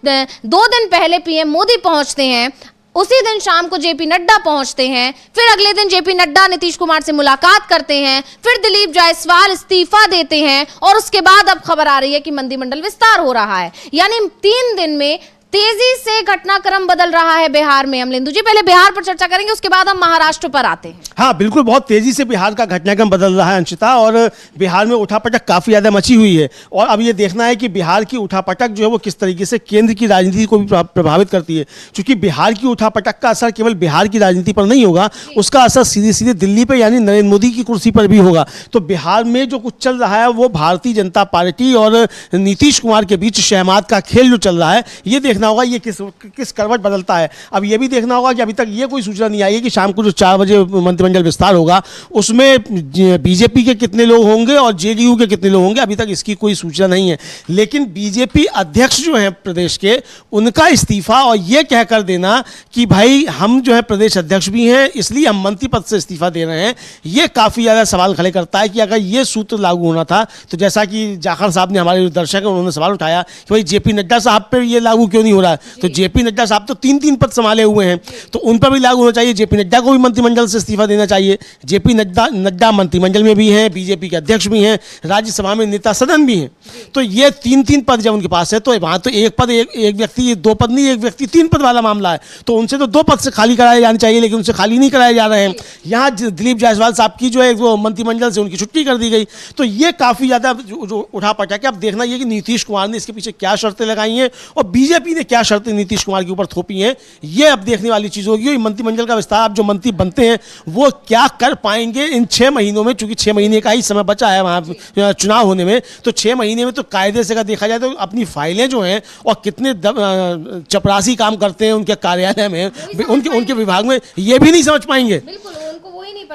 2 दिन पहले पीएम मोदी पहुंचते हैं, उसी दिन शाम को जेपी नड्डा पहुंचते हैं, फिर अगले दिन जेपी नड्डा नीतीश कुमार से मुलाकात करते हैं, फिर दिलीप जायसवाल इस्तीफा देते हैं और उसके बाद अब खबर आ रही है कि मंत्रिमंडल विस्तार हो रहा है। यानी 3 दिन में तेजी से घटनाक्रम बदल रहा है बिहार में। अमलेंदु जी, पहले बिहार पर चर्चा करेंगे, उसके बाद हम महाराष्ट्र पर आते हैं। हाँ बिल्कुल, बहुत तेजी से बिहार का घटनाक्रम बदल रहा है अंशिता, और बिहार में उठापटक काफ़ी ज़्यादा मची हुई है। और अब ये देखना है कि बिहार की उठापटक जो है वो किस तरीके से केंद्र की राजनीति को भी प्रभावित करती है, क्योंकि बिहार की उठापटक का असर केवल बिहार की राजनीति पर नहीं होगा, उसका असर सीधे सीधे दिल्ली पर यानी नरेंद्र मोदी की कुर्सी पर भी होगा। तो बिहार में जो कुछ चल रहा है वो भारतीय जनता पार्टी और नीतीश कुमार के बीच शहमात का खेल जो चल रहा है, ये देखना होगा ये किस करवट बदलता है। अब ये भी देखना होगा कि अभी तक ये कोई सूचना नहीं आई है कि शाम को जो 4 बजे मंत्रिमंडल विस्तार होगा उसमें बीजेपी के कितने लोग होंगे और जेडीयू के कितने लोग होंगे, अभी तक इसकी कोई सूचना नहीं है। लेकिन बीजेपी अध्यक्ष जो हैं प्रदेश के, उनका इस्तीफा और ये कहकर देना कि भाई हम जो है प्रदेश अध्यक्ष भी हैं इसलिए हम मंत्री पद से इस्तीफा दे रहे हैं, ये काफ़ी ज़्यादा सवाल खड़े करता है कि अगर ये सूत्र लागू होना था तो जैसा कि जाखड़ साहब ने, हमारे दर्शक हैं, उन्होंने सवाल उठाया कि भाई जेपी नड्डा साहब पर ये लागू क्यों नहीं हो रहा है। तो जेपी नड्डा साहब तो 3 पद संभाले हुए हैं, तो उन पर भी लागू होना चाहिए। जेपी नड्डा को भी मंत्रिमंडल से इस्तीफा देना चाहिए। जेपी नड्डा मंत्रिमंडल में भी हैं, बीजेपी के अध्यक्ष भी हैं, राज्यसभा में नेता सदन भी हैं। तो ये 3 पद जब उनके पास है तो वहाँ तो एक पद एक व्यक्ति, 2 पद नहीं, एक व्यक्ति 3 पद वाला मामला है। तो उनसे तो 2 पद से खाली कराए जाने चाहिए, लेकिन उनसे खाली नहीं कराए जा रहे हैं। यहाँ दिलीप जायसवाल साहब की जो है वो मंत्रिमंडल से उनकी छुट्टी कर दी गई। तो ये काफ़ी ज़्यादा जो उठा पटा के अब देखना ये कि नीतीश कुमार ने इसके पीछे क्या शर्तें लगाई हैं और बीजेपी ने क्या शर्तें नीतीश कुमार के ऊपर थोपी हैं, ये अब देखने वाली चीज़ होगी। मंत्रिमंडल का विस्तार, अब जो मंत्री बनते हैं वो क्या कर पाएंगे इन 6 महीनों में, चूंकि 6 महीने का ही समय बचा है वहाँ चुनाव होने में। तो 6 महीने में तो कायदे से अगर देखा जाए तो अपनी फाइलें जो हैं और कितने चपरासी काम करते हैं उनके कार्यालय में, उनके विभाग में, ये भी नहीं समझ पाएंगे।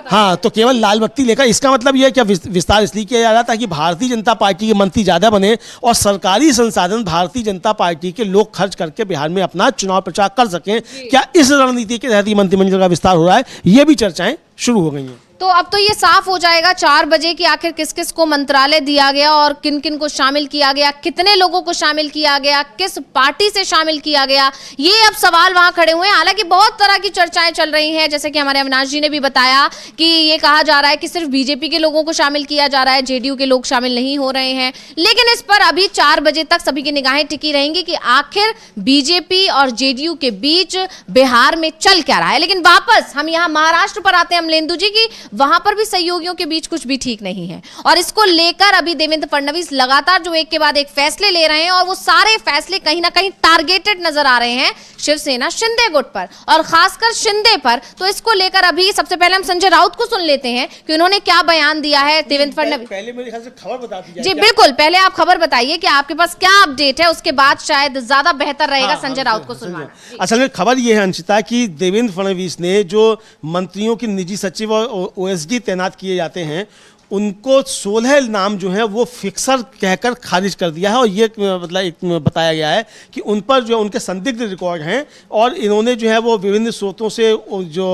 हाँ, तो केवल लाल बत्ती लेकर, इसका मतलब यह है कि विस्तार इसलिए किया जा रहा है ताकि भारतीय जनता पार्टी के मंत्री ज़्यादा बने और सरकारी संसाधन भारतीय जनता पार्टी के लोग खर्च करके बिहार में अपना चुनाव प्रचार कर सकें। क्या इस रणनीति के तहत मंत्रिमंडल का विस्तार हो रहा है, ये भी चर्चाएं शुरू हो गई हैं। तो अब तो ये साफ हो जाएगा 4 बजे कि आखिर किस किस को मंत्रालय दिया गया और किन किन को शामिल किया गया, कितने लोगों को शामिल किया गया, किस पार्टी से शामिल किया गया, ये अब सवाल वहां खड़े हुए हैं। हालांकि बहुत तरह की चर्चाएं चल रही हैं, जैसे कि हमारे अविनाश जी ने भी बताया कि ये कहा जा रहा है कि सिर्फ बीजेपी के लोगों को शामिल किया जा रहा है, जेडीयू के लोग शामिल नहीं हो रहे हैं। लेकिन इस पर अभी 4 बजे तक सभी की निगाहें टिकी रहेंगी कि आखिर बीजेपी और जेडीयू के बीच बिहार में चल क्या रहा है। लेकिन वापस हम यहाँ महाराष्ट्र पर आते हैं अमलेंदु जी की, वहां पर भी सहयोगियों के बीच कुछ भी ठीक नहीं है और इसको लेकर अभी देवेंद्र फडणवीस लगातार जो एक के बाद एक फैसले ले रहे हैं और वो सारे फैसले कहीं ना कहीं टारगेटेड नजर आ रहे हैं शिवसेना शिंदे गुट पर और खासकर शिंदे पर। तो इसको लेकर अभी सबसे पहले हम संजय राउत को सुन लेते हैं कि उन्होंने क्या बयान दिया है देवेंद्र फडणवीस। पहले मेरे ख्याल से खबर बता दी जाए। जी बिल्कुल, पहले आप खबर बताइए कि आपके पास क्या अपडेट है, उसके बाद शायद ज्यादा बेहतर रहेगा संजय राउत को सुनवाना। असल में खबर यह है अंशिता कि देवेंद्र फडणवीस ने जो मंत्रियों के निजी सचिव और ओएसडी तैनात किए जाते हैं उनको 16 नाम जो है वो फिक्सर कहकर खारिज कर दिया है और ये मतलब एक बताया गया है कि उन पर जो उनके संदिग्ध रिकॉर्ड हैं और इन्होंने जो है वो विभिन्न स्रोतों से जो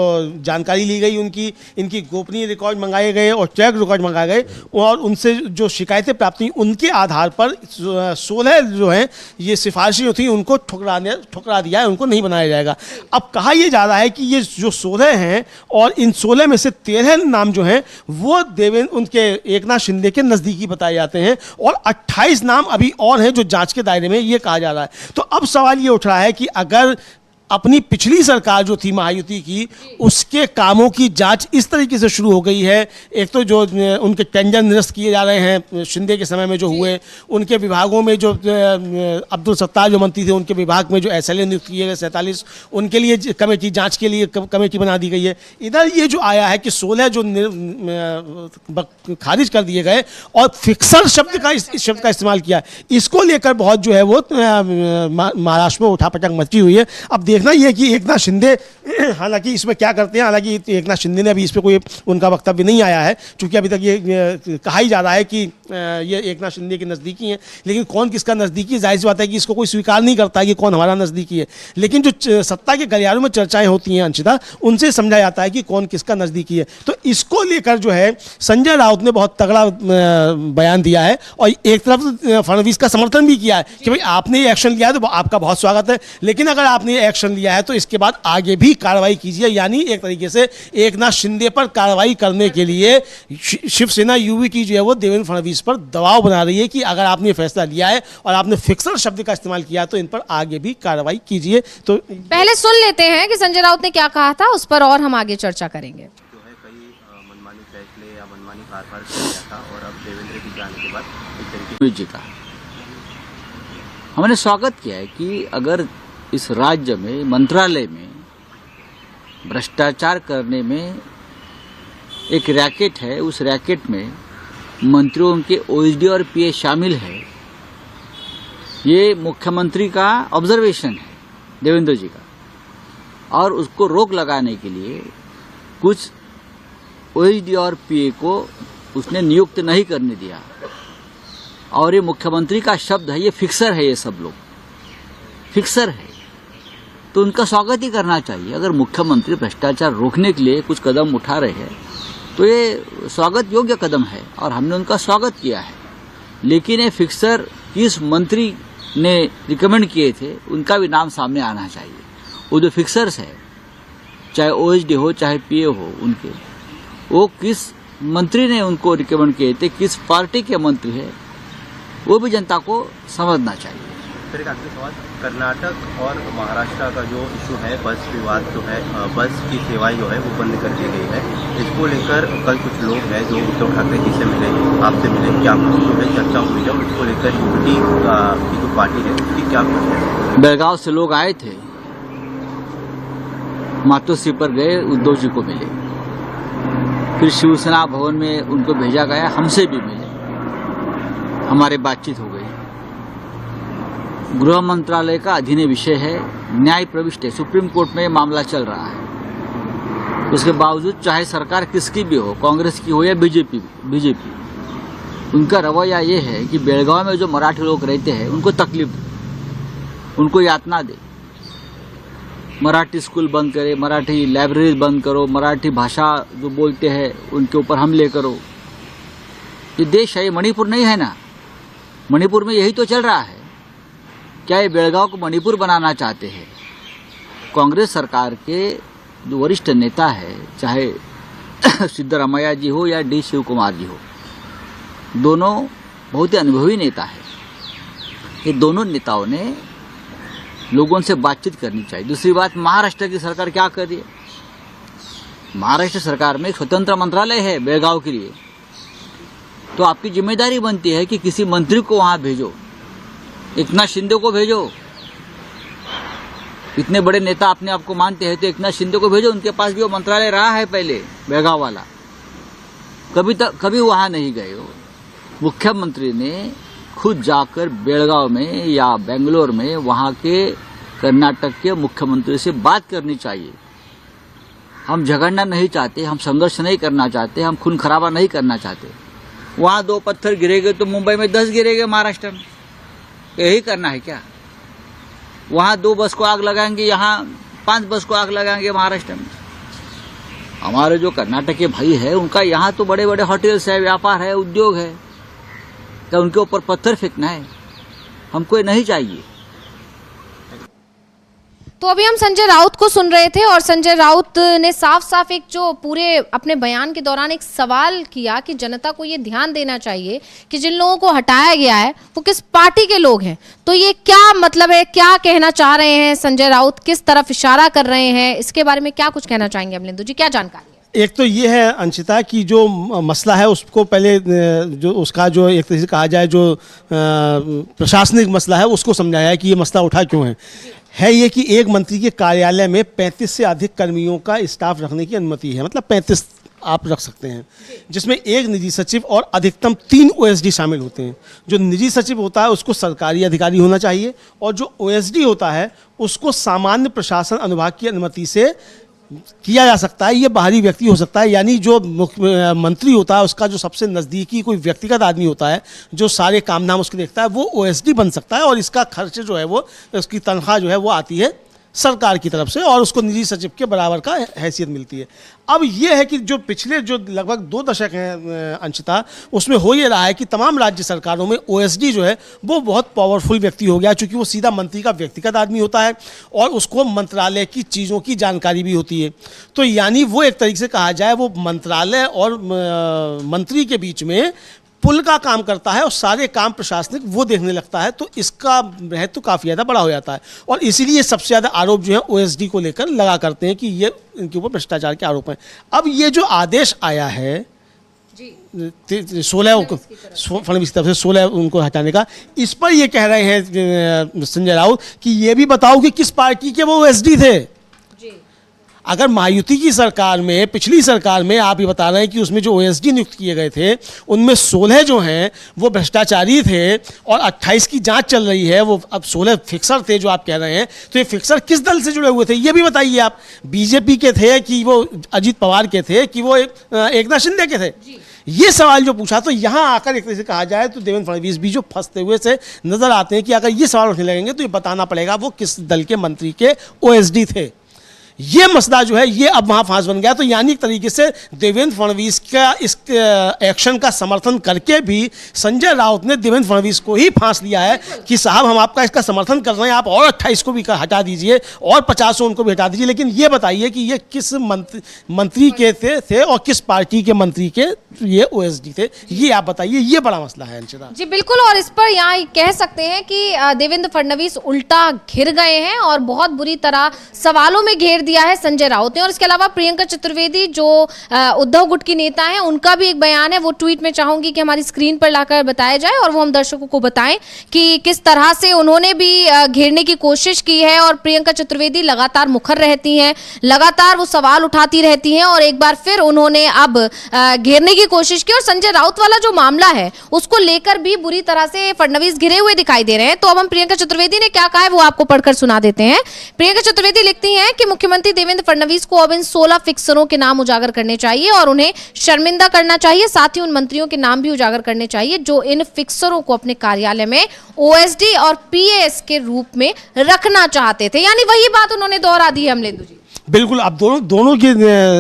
जानकारी ली गई इनकी गोपनीय रिकॉर्ड मंगाए गए और ट्रैक रिकॉर्ड मंगाए गए और उनसे जो शिकायतें प्राप्त हुई उनके आधार पर 16 जो हैं ये सिफारिशें थी उनको ठुकरा दिया है, उनको नहीं बनाया जाएगा। अब कहा यह जा रहा है कि ये जो 16 हैं और इन 16 में से 13 नाम जो हैं वो देवेंद्र उनके एकनाथ शिंदे के नजदीकी बताए जाते हैं और 28 नाम अभी और हैं जो जांच के दायरे में ये कहा जा रहा है। तो अब सवाल ये उठ रहा है कि अगर अपनी पिछली सरकार जो थी महायुति की उसके कामों की जांच इस तरीके से शुरू हो गई है, एक तो जो उनके टेंडर निरस्त किए जा रहे हैं शिंदे के समय में जो हुए, उनके विभागों में जो अब्दुल सत्तार जो मंत्री थे उनके विभाग में जो एसएलए नियुक्त किए गए 47 उनके लिए कमेटी जांच के लिए कमेटी बना दी गई है। इधर ये जो आया है कि 16 जो खारिज कर दिए गए और फिक्सर शब्द का इस्तेमाल किया, इसको लेकर बहुत जो है वो महाराष्ट्र में उठापटक मची हुई है। अब देखना यह कि एकनाथ शिंदे हालांकि इसमें क्या करते हैं, हालांकि एकनाथ शिंदे ने अभी इस पर कोई उनका वक्तव्य नहीं आया है क्योंकि अभी तक ये कहा ही जा रहा है कि ये एकनाथ शिंदे के नज़दीकी हैं, लेकिन कौन किसका नज़दीकी जाहिर सी बात है कि इसको कोई स्वीकार नहीं करता है कि कौन हमारा नज़दीकी है। लेकिन जो सत्ता के गलियारों में चर्चाएं होती हैं अंशिता, उनसे समझा जाता है कि कौन किसका नज़दीकी है। तो इसको लेकर जो है संजय राउत ने बहुत तगड़ा बयान दिया है और एक तरफ फडणवीस का समर्थन भी किया है कि भाई आपने ये एक्शन लिया है तो आपका बहुत स्वागत है, लेकिन अगर आपने ये एक्शन लिया है तो इसके बाद आगे भी कार्रवाई कीजिए। यानी एक तरीके से एकनाथ शिंदे पर कार्रवाई करने के लिए शिवसेना यूवी की जो है वो देवेंद्र फडणवीस पर दबाव बना रही है कि अगर आपने फैसला लिया है और आपने फिक्सर शब्द का इस्तेमाल किया तो इन पर आगे भी कार्रवाई कीजिए। तो पहले सुन लेते हैं कि संजय राउत ने क्या कहा था, उस पर और हम आगे चर्चा करेंगे। जो है कई मनमानी फैसले या मनमानी कारभार किया गया था और अब देवेंद्र जी जाने के बाद इस तरीके जी का हमने स्वागत किया है कि अगर इस राज्य में मंत्रालय में भ्रष्टाचार करने में एक रैकेट है, उस रैकेट में मंत्रियों के ओएसडी और पीए शामिल है, ये मुख्यमंत्री का ऑब्जर्वेशन है देवेंद्र जी का, और उसको रोक लगाने के लिए कुछ ओएसडी और पीए को उसने नियुक्त नहीं करने दिया और ये मुख्यमंत्री का शब्द है, ये फिक्सर है, ये सब लोग फिक्सर है, तो उनका स्वागत ही करना चाहिए। अगर मुख्यमंत्री भ्रष्टाचार रोकने के लिए कुछ कदम उठा रहे हैं तो ये स्वागत योग्य कदम है और हमने उनका स्वागत किया है। लेकिन ये फिक्सर किस मंत्री ने रिकमेंड किए थे उनका भी नाम सामने आना चाहिए। वो जो फिक्सर्स है, चाहे ओएसडी हो चाहे पीए हो, उनके वो किस मंत्री ने उनको रिकमेंड किए थे, किस पार्टी के मंत्री है, वो भी जनता को समझना चाहिए। फिर एक आखिरी सवाल, कर्नाटक और महाराष्ट्र का जो इशू है बस विवाद जो है, बस की सेवाएं जो है वो बंद कर दी गई है, इसको लेकर कल कुछ लोग हैं जो उद्धव ठाकरे जी से मिले, आपसे मिले, क्या कुछ जो है चर्चा हुई है उसको लेकर यूपी की जो पार्टी है उसकी क्या कुछ? बेलगांव से लोग आए थे, मातोश्री पर गए, उद्धव जी को मिले, फिर शिवसेना भवन में उनको भेजा गया, हमसे भी मिले, हमारे बातचीत हो गई। गृह मंत्रालय का अधीन विषय है, न्याय प्रविष्ट है, सुप्रीम कोर्ट में मामला चल रहा है। उसके बावजूद चाहे सरकार किसकी भी हो, कांग्रेस की हो या बीजेपी, उनका रवैया ये है कि बेलगांव में जो मराठी लोग रहते हैं उनको तकलीफ दे, उनको यातना दे, मराठी स्कूल बंद करे, मराठी लाइब्रेरी बंद करो, मराठी भाषा जो बोलते हैं उनके ऊपर हमले करो। ये देश है, ये मणिपुर नहीं है ना। मणिपुर में यही तो चल रहा है। क्या ये बेलगांव को मणिपुर बनाना चाहते हैं? कांग्रेस सरकार के जो वरिष्ठ नेता है, चाहे सिद्धरामैया जी हो या डी शिव कुमार जी हो, दोनों बहुत ही अनुभवी नेता है। ये दोनों नेताओं ने लोगों से बातचीत करनी चाहिए। दूसरी बात, महाराष्ट्र की सरकार क्या कर रही है? महाराष्ट्र सरकार में एक स्वतंत्र मंत्रालय है बेलगांव के लिए, तो आपकी जिम्मेदारी बनती है कि किसी मंत्री को वहां भेजो। एकनाथ शिंदे को भेजो, इतने बड़े नेता अपने आप को मानते हैं तो एकनाथ शिंदे को भेजो। उनके पास भी वो मंत्रालय रहा है पहले, बेलगांव वाला। कभी वहां नहीं गए हो। मुख्यमंत्री ने खुद जाकर बेलगांव में या बेंगलोर में वहां के कर्नाटक के मुख्यमंत्री से बात करनी चाहिए। हम झगड़ना नहीं चाहते, हम संघर्ष नहीं करना चाहते, हम खून खराबा नहीं करना चाहते। वहां 2 पत्थर गिरेंगे तो मुंबई में 10 गिरेंगे, महाराष्ट्र में। यही करना है क्या? वहां 2 बस को आग लगाएंगे, यहाँ 5 बस को आग लगाएंगे महाराष्ट्र में। हमारे जो कर्नाटक के भाई है, उनका यहाँ तो बड़े बड़े होटल्स है, व्यापार है, उद्योग है। क्या उनके ऊपर पत्थर फेंकना है? हमको ये नहीं चाहिए। तो अभी हम संजय राउत को सुन रहे थे और संजय राउत ने साफ साफ एक जो पूरे अपने बयान के दौरान एक सवाल किया कि जनता को ये ध्यान देना चाहिए कि जिन लोगों को हटाया गया है वो किस पार्टी के लोग हैं। तो ये क्या मतलब है, क्या कहना चाह रहे हैं संजय राउत, किस तरफ इशारा कर रहे हैं, इसके बारे में क्या कुछ कहना चाहेंगे अमलेंदु जी, क्या जानकारी? एक तो ये है अंशिता कि जो मसला है उसको पहले जो उसका जो एक तरह से कहा जाए जो प्रशासनिक मसला है उसको समझाया है कि ये मसला उठा क्यों है ये कि एक मंत्री के कार्यालय में 35 से अधिक कर्मियों का स्टाफ रखने की अनुमति है। मतलब 35 आप रख सकते हैं, जिसमें एक निजी सचिव और अधिकतम 3 ओएसडी शामिल होते हैं। जो निजी सचिव होता है उसको सरकारी अधिकारी होना चाहिए और जो ओएसडी होता है उसको सामान्य प्रशासन अनुभाग की अनुमति से किया जा सकता है। ये बाहरी व्यक्ति हो सकता है, यानी जो मंत्री होता है उसका जो सबसे नज़दीकी कोई व्यक्तिगत आदमी होता है जो सारे काम नाम उसके देखता है, वो ओएसडी बन सकता है और इसका खर्च जो है वो, उसकी तनख्वाह जो है वो आती है सरकार की तरफ से और उसको निजी सचिव के बराबर का हैसियत मिलती है। अब ये है कि जो पिछले जो लगभग 2 दशक हैं अंशिता, उसमें हो ये रहा है कि तमाम राज्य सरकारों में ओएसडी जो है वो बहुत पावरफुल व्यक्ति हो गया, चूँकि वो सीधा मंत्री का व्यक्तिगत आदमी होता है और उसको मंत्रालय की चीज़ों की जानकारी भी होती है। तो यानी वो एक तरीके से कहा जाए वो मंत्रालय और मंत्री के बीच में पुल का काम करता है और सारे काम प्रशासनिक वो देखने लगता है। तो इसका महत्व तो काफ़ी ज़्यादा बड़ा हो जाता है और इसीलिए सबसे ज़्यादा आरोप जो है ओएसडी को लेकर लगा करते हैं कि ये इनके ऊपर भ्रष्टाचार के आरोप हैं। अब ये जो आदेश आया है 16 फडणवीस की तरफ से 16 उनको हटाने का, इस पर ये कह रहे हैं संजय राउत कि ये भी बताओ कि किस पार्टी के वो ओएसडी थे। अगर महायुति की सरकार में, पिछली सरकार में आप ये बता रहे हैं कि उसमें जो ओएसडी नियुक्त किए गए थे उनमें 16 जो हैं वो भ्रष्टाचारी थे और 28 की जांच चल रही है, वो अब 16 फिक्सर थे जो आप कह रहे हैं। तो ये फिक्सर किस दल से जुड़े हुए थे ये भी बताइए आप। बीजेपी के थे कि वो अजीत पवार के थे कि वो एकनाथ शिंदे के थे? ये सवाल जो पूछा, तो यहाँ आकर एक तरह से कहा जाए तो देवेंद्र फडणवीस भी जो फंसते हुए से नजर आते हैं कि अगर ये सवाल उठने लगेंगे तो ये बताना पड़ेगा वो किस दल के मंत्री के ओएसडी थे। ये मसला जो है ये अब वहाँ फांस बन गया। तो यानी एक तरीके से देवेंद्र फडणवीस का इस एक्शन का समर्थन करके भी संजय राउत ने देवेंद्र फडणवीस को ही फांस लिया है कि साहब हम आपका इसका समर्थन कर रहे हैं, आप और 28 को भी हटा दीजिए और 50 उनको भी हटा दीजिए, लेकिन ये बताइए कि ये किस मंत्री के थे और किस पार्टी के मंत्री के ये ओएसडी थे, ये आप बताइए। ये बड़ा मसला है अंशिता जी। बिल्कुल, और इस पर यहाँ कह सकते हैं कि देवेंद्र फडणवीस उल्टा घिर गए हैं और बहुत बुरी तरह सवालों में घेर दिया है संजय राउत ने। और इसके अलावा प्रियंका चतुर्वेदी जो उद्धव गुट की नेता हैं, उनका भी एक बयान है, वो ट्वीट में चाहूंगी कि हमारी स्क्रीन पर लाकर बताया जाए और वो हम दर्शकों को बताएं कि किस तरह से उन्होंने भी घेरने की कोशिश की है। और प्रियंका चतुर्वेदी लगातार मुखर रहती हैं, लगातार वो सवाल उठाती रहती हैं और एक बार फिर उन्होंने अब घेरने की कोशिश की। और संजय राउत वाला जो मामला है उसको लेकर भी बुरी तरह से फडणवीस घिरे हुए दिखाई दे रहे हैं। तो अब हम प्रियंका चतुर्वेदी ने क्या कहा है वो आपको पढ़कर सुना देते हैं। प्रियंका चतुर्वेदी लिखती हैं कि मुख्यमंत्री मुख्यमंत्री देवेंद्र फडणवीस को अब इन 16 फिक्सरों के नाम उजागर करने चाहिए और उन्हें शर्मिंदा करना चाहिए। साथ ही उन मंत्रियों के नाम भी उजागर करने चाहिए जो इन फिक्सरों को अपने कार्यालय में ओएसडी और पीएस के रूप में रखना चाहते थे। यानी वही बात उन्होंने दोहरा दी है अमलेंदु जी। बिल्कुल, अब दोनों के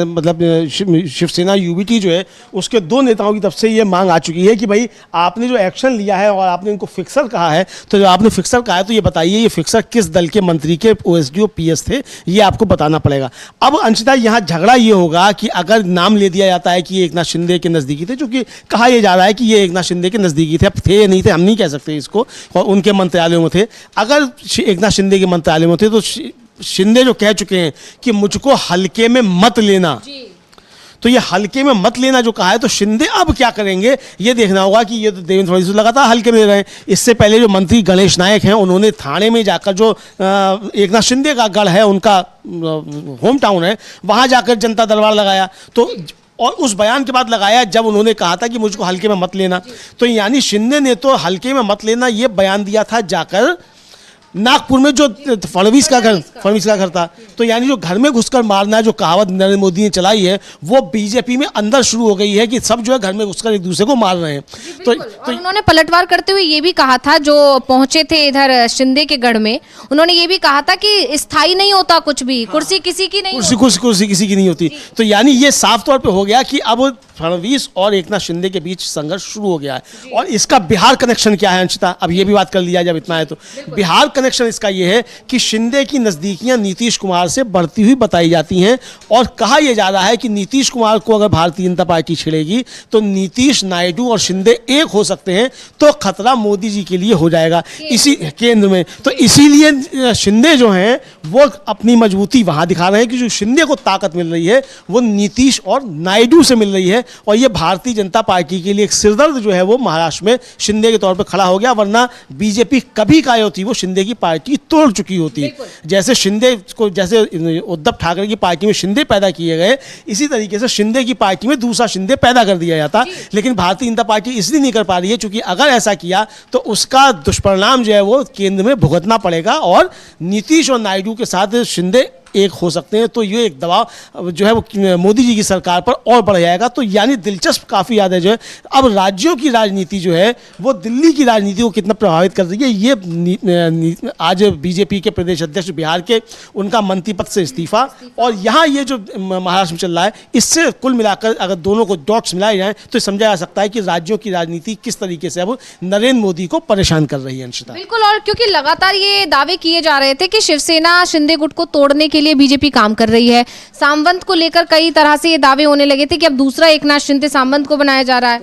मतलब शिवसेना यूबीटी जो है उसके दो नेताओं की तरफ से ये मांग आ चुकी है कि भाई आपने जो एक्शन लिया है और आपने इनको फिक्सर कहा है, तो जो आपने फिक्सर कहा है तो ये बताइए ये फिक्सर किस दल के मंत्री के ओएसडी और पीएस थे, ये आपको बताना पड़ेगा। अब अंशिता यहाँ झगड़ा ये होगा कि अगर नाम ले दिया जाता है कि ये एकनाथ शिंदे के नज़दीकी थे, चूँकि कहा यह जा रहा है कि ये एकनाथ शिंदे के नज़दीकी थे, अब थे या नहीं थे हम नहीं कह सकते इसको, और उनके मंत्रालयों में थे। अगर एकनाथ शिंदे के मंत्रालय में थे तो शिंदे जो कह चुके हैं कि मुझको हल्के में मत लेना, तो ये हल्के में मत लेना जो कहा है, तो शिंदे अब क्या करेंगे ये देखना होगा कि ये तो देवेंद्र फडणवीस लगातार हल्के में ले रहे हैं। इससे पहले जो मंत्री गणेश नायक हैं उन्होंने थाने में जाकर जो एकनाथ शिंदे का गढ़ है, उनका होम टाउन है, वहाँ जाकर जनता दरबार लगाया, तो और उस बयान के बाद लगाया जब उन्होंने कहा था कि मुझको हल्के में मत लेना। तो यानी शिंदे ने तो हल्के में मत लेना ये बयान दिया था जाकर नागपुर में जो फडणवीस का घर था। तो यानी जो घर में घुसकर मारना जो कहावत नरेंद्र मोदी ने चलाई है वो बीजेपी में अंदर शुरू हो गई है कि सब जो है घर में घुसकर एक दूसरे को मार रहे हैं। तो उन्होंने पलटवार करते हुए ये भी कहा था, जो पहुंचे थे इधर शिंदे के गढ़ में, उन्होंने ये भी कहा था कि स्थायी नहीं होता कुछ भी, कुर्सी किसी की नहीं, कुर्सी किसी की नहीं होती। तो यानी ये साफ तौर पर हो गया कि अब फडणवीस और एकनाथ शिंदे के बीच संघर्ष शुरू हो गया है। और इसका बिहार कनेक्शन क्या है अंशिता, अब ये भी बात कर लिया जब इतना है तो बिहार कनेक्शन इसका ये है कि शिंदे की नजदीकियां नीतीश कुमार से बढ़ती हुई बताई जाती हैं और कहा यह जा रहा है कि नीतीश कुमार को अगर भारतीय जनता पार्टी छिड़ेगी तो नीतीश, नायडू और शिंदे एक हो सकते हैं, तो खतरा मोदी जी के लिए हो जाएगा इसी केंद्र में। तो इसीलिए शिंदे जो हैं वो अपनी मजबूती वहां दिखा रहे हैं कि जो शिंदे को ताकत मिल रही है वो नीतीश और नायडू से मिल रही है। और ये भारतीय जनता पार्टी के लिए एक सिरदर्द जो है वो महाराष्ट्र में शिंदे के तौर पर खड़ा हो गया, वरना बीजेपी कभी काय होती वो शिंदे की पार्टी तोड़ चुकी होती। जैसे शिंदे को, जैसे उद्धव ठाकरे की पार्टी में शिंदे पैदा किए गए, इसी तरीके से शिंदे की पार्टी में दूसरा शिंदे पैदा कर दिया जाता। लेकिन भारतीय जनता पार्टी इसलिए नहीं कर पा रही है क्योंकि अगर ऐसा किया तो उसका दुष्परिणाम जो है वो केंद्र में भुगतना पड़ेगा और नीतीश और नायडू के साथ शिंदे एक हो सकते हैं। तो ये एक दबाव जो है वो मोदी जी की सरकार पर और बढ़ जाएगा। तो यानी दिलचस्प काफ़ी याद है जो है अब राज्यों की राजनीति जो है वो दिल्ली की राजनीति को कितना प्रभावित कर रही है। ये आज बीजेपी के प्रदेश अध्यक्ष बिहार के, उनका मंत्री पद से इस्तीफा और यहाँ ये जो महाराष्ट्र में चल रहा है, इससे कुल मिलाकर अगर दोनों को डॉट्स मिलाए जाएँ तो समझा जा सकता है कि राज्यों की राजनीति किस तरीके से अब नरेंद्र मोदी को परेशान कर रही है अंशिता। बिल्कुल, और क्योंकि लगातार ये दावे किए जा रहे थे कि शिवसेना शिंदे गुट को तोड़ने के लिए बीजेपी काम कर रही है। सामंत को लेकर कई तरह से ये दावे होने लगे थे कि अब दूसरा एकनाथ शिंदे सामंत को बनाया जा रहा है,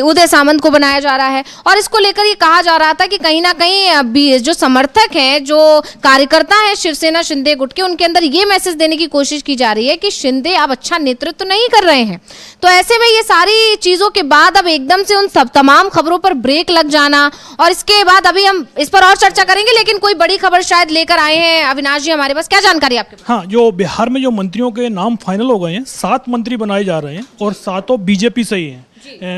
उदय सामंत को बनाया जा रहा है। और इसको लेकर ये कहा जा रहा था कि कहीं ना कहीं जो समर्थक हैं, जो कार्यकर्ता हैं शिवसेना शिंदे गुट के, उनके अंदर ये मैसेज देने की कोशिश की जा रही है कि शिंदे अब अच्छा नेतृत्व नहीं कर रहे हैं। तो ऐसे में ये सारी चीजों के बाद अब एकदम से उन सब तमाम खबरों पर ब्रेक लग जाना, और इसके बाद अभी हम इस पर और चर्चा करेंगे, लेकिन कोई बड़ी खबर शायद लेकर आए हैं अविनाश जी हमारे पास, क्या जानकारी आपके पास? हाँ, जो बिहार में जो मंत्रियों के नाम फाइनल हो गए हैं, 7 मंत्री बनाए जा रहे हैं और 7 बीजेपी से ही हैं।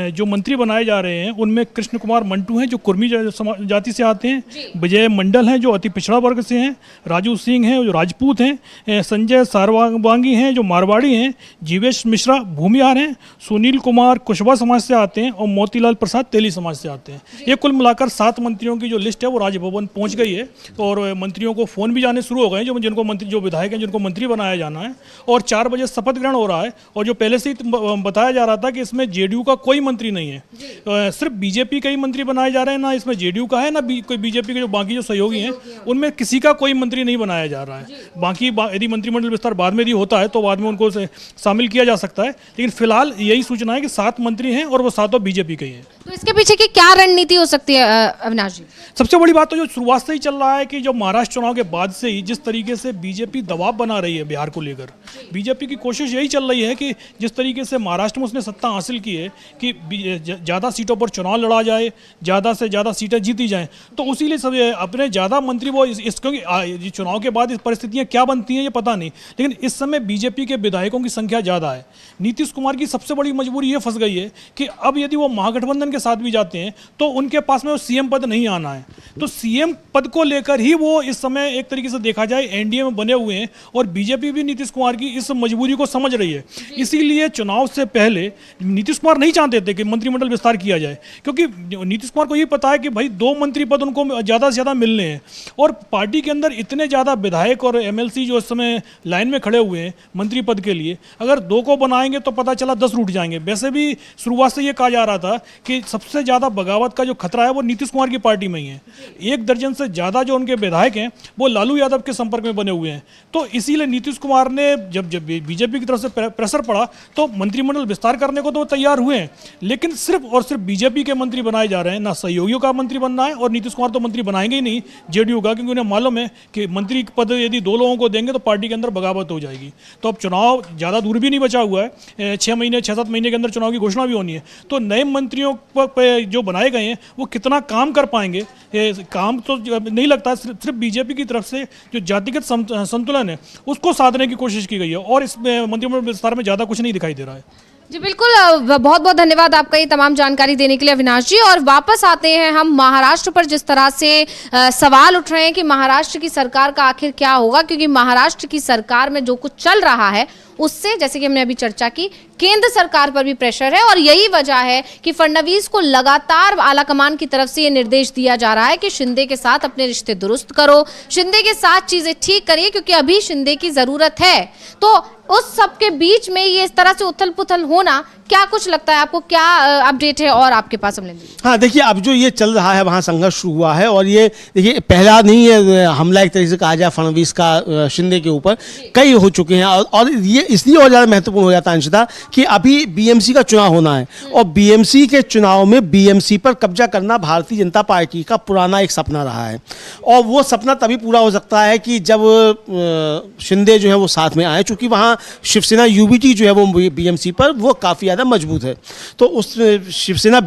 जो मंत्री बनाए जा रहे हैं उनमें कृष्ण कुमार मंटू हैं जो कुर्मी जाति से आते हैं, विजय मंडल हैं जो अति पिछड़ा वर्ग से हैं, राजू सिंह हैं जो राजपूत हैं, संजय सारवांगी हैं जो मारवाड़ी हैं, जीवेश मिश्रा भूमिहार हैं, सुनील कुमार कुशवाहा समाज से आते हैं और मोतीलाल प्रसाद तेली समाज से आते हैं। ये कुल मिलाकर 7 मंत्रियों की जो लिस्ट है वो राजभवन पहुँच गई है और मंत्रियों को फ़ोन भी जाने शुरू हो गए हैं जो विधायक हैं जिनको मंत्री बनाया जाना है। और 4 बजे शपथ ग्रहण हो रहा है और जो पहले से ही बताया जा रहा था कि इसमें जेडीयू का कोई मंत्री नहीं है, सिर्फ बीजेपी का ही मंत्री बनाए जा रहे हैं, ना इसमें जेडीयू का है ना कोई बीजेपी के जो बाकी जो सहयोगी हैं उनमें किसी का कोई मंत्री नहीं बनाया जा रहा है। बाकी यदि मंत्रिमंडल विस्तार बाद में यदि होता है तो बाद में उनको शामिल किया जा सकता है, लेकिन फिलहाल यही सूचना है कि 7 मंत्री हैं और वो 7 बीजेपी के ही हैं। तो इसके पीछे की क्या रणनीति हो सकती है अविनाश जी? सबसे बड़ी बात तो जो शुरुआत से ही चल रहा है कि जो महाराष्ट्र चुनाव के बाद से ही जिस तरीके से बीजेपी दबाव बना रही है बिहार को लेकर, बीजेपी की कोशिश यही चल रही है कि जिस तरीके से महाराष्ट्र में उसने सत्ता हासिल की है, कि ज़्यादा सीटों पर चुनाव लड़ा जाए, ज़्यादा से ज़्यादा सीटें जीती जाएं। तो उसी लिए सब अपने ज़्यादा मंत्री वो क्योंकि चुनाव के बाद इस परिस्थितियाँ क्या बनती हैं ये पता नहीं, लेकिन इस समय बीजेपी के विधायकों की संख्या ज़्यादा है। नीतीश कुमार की सबसे बड़ी मजबूरी ये फंस गई है कि अब यदि वो महागठबंधन के साथ भी जाते हैं तो उनके पास में वो सीएम पद नहीं आना है। तो सीएम पद को लेकर ही वो इस समय एक तरीके से देखा जाए एनडीए में बने हुए हैं और बीजेपी भी नीतीश कुमार की इस मजबूरी को समझ रही है। इसीलिए चुनाव से पहले नीतीश कुमार नहीं चाहते थे कि मंत्रिमंडल विस्तार किया जाए, क्योंकि नीतीश कुमार को ये पता है कि भाई 2 मंत्री पद उनको ज़्यादा से ज़्यादा मिलने हैं और पार्टी के अंदर इतने ज़्यादा विधायक और एमएलसी जो इस समय लाइन में खड़े हुए हैं मंत्री पद के लिए, अगर 2 को बनाएंगे तो पता चला 10 रूठ जाएंगे। वैसे भी शुरुआत से ये कहा जा रहा था कि सबसे ज़्यादा बगावत का जो खतरा है वो नीतीश कुमार की पार्टी में ही है। 1 दर्जन से ज़्यादा जो उनके विधायक हैं वो लालू यादव के संपर्क में बने हुए हैं। तो इसीलिए नीतीश कुमार ने जब बीजेपी की तरफ से प्रेशर पड़ा तो मंत्रिमंडल विस्तार करने को तो तैयार हुए हैं, लेकिन सिर्फ और सिर्फ बीजेपी के मंत्री बनाए जा रहे हैं। ना सहयोगियों का मंत्री बनना है और नीतीश कुमार तो मंत्री बनाएंगे ही नहीं जेडीयू का, क्योंकि उन्हें मालूम है कि मंत्री पद यदि 2 लोगों को देंगे तो पार्टी के अंदर बगावत हो जाएगी। तो अब चुनाव ज़्यादा दूर भी नहीं बचा हुआ है, 6-7 महीने के अंदर चुनाव की घोषणा भी होनी है। तो नए मंत्रियों पर जो बनाए गए हैं वो कितना काम कर पाएंगे, काम तो नहीं लगता। सिर्फ बीजेपी की तरफ से जो जातिगत संतुलन है उसको साधने की कोशिश की गई है और इस मंत्रिमंडल विस्तार में ज़्यादा कुछ नहीं दिखाई दे रहा है। जी बिल्कुल, बहुत बहुत धन्यवाद आपका ये तमाम जानकारी देने के लिए अविनाश जी। और वापस आते हैं हम महाराष्ट्र पर। जिस तरह से सवाल उठ रहे हैं कि महाराष्ट्र की सरकार का आखिर क्या होगा, क्योंकि महाराष्ट्र की सरकार में जो कुछ चल रहा है उससे, जैसे कि हमने अभी चर्चा की, केंद्र सरकार पर भी प्रेशर है और यही वजह है कि फडणवीस को लगातार आलाकमान की तरफ से ये निर्देश दिया जा रहा है कि शिंदे के साथ अपने रिश्ते दुरुस्त करो, शिंदे के साथ चीजें ठीक करिए, क्योंकि अभी शिंदे की जरूरत है। तो उस सब के बीच में ये इस तरह से उथल पुथल होना, क्या कुछ लगता है आपको, क्या अपडेट है और आपके पास अमलेंद्र जी? हाँ देखिए, अब जो ये चल रहा है वहाँ संघर्ष शुरू हुआ है और ये देखिए पहला नहीं है हमला, एक तरीके से कहा जाए फडणवीस का शिंदे के ऊपर, कई हो चुके हैं। और ये इसलिए और ज़्यादा महत्वपूर्ण हो जाता है अंशिता कि अभी बीएमसी का चुनाव होना है और बीएमसी के चुनाव में बीएमसी पर कब्जा करना भारतीय जनता पार्टी का पुराना एक सपना रहा है और वो सपना तभी पूरा हो सकता है कि जब शिंदे जो है वो साथ में आए, चूँकि वहाँ शिवसेना यूबीटी जो है वो बीएमसी पर वो काफ़ी ज़्यादा मजबूत है। तो उस शिवसेना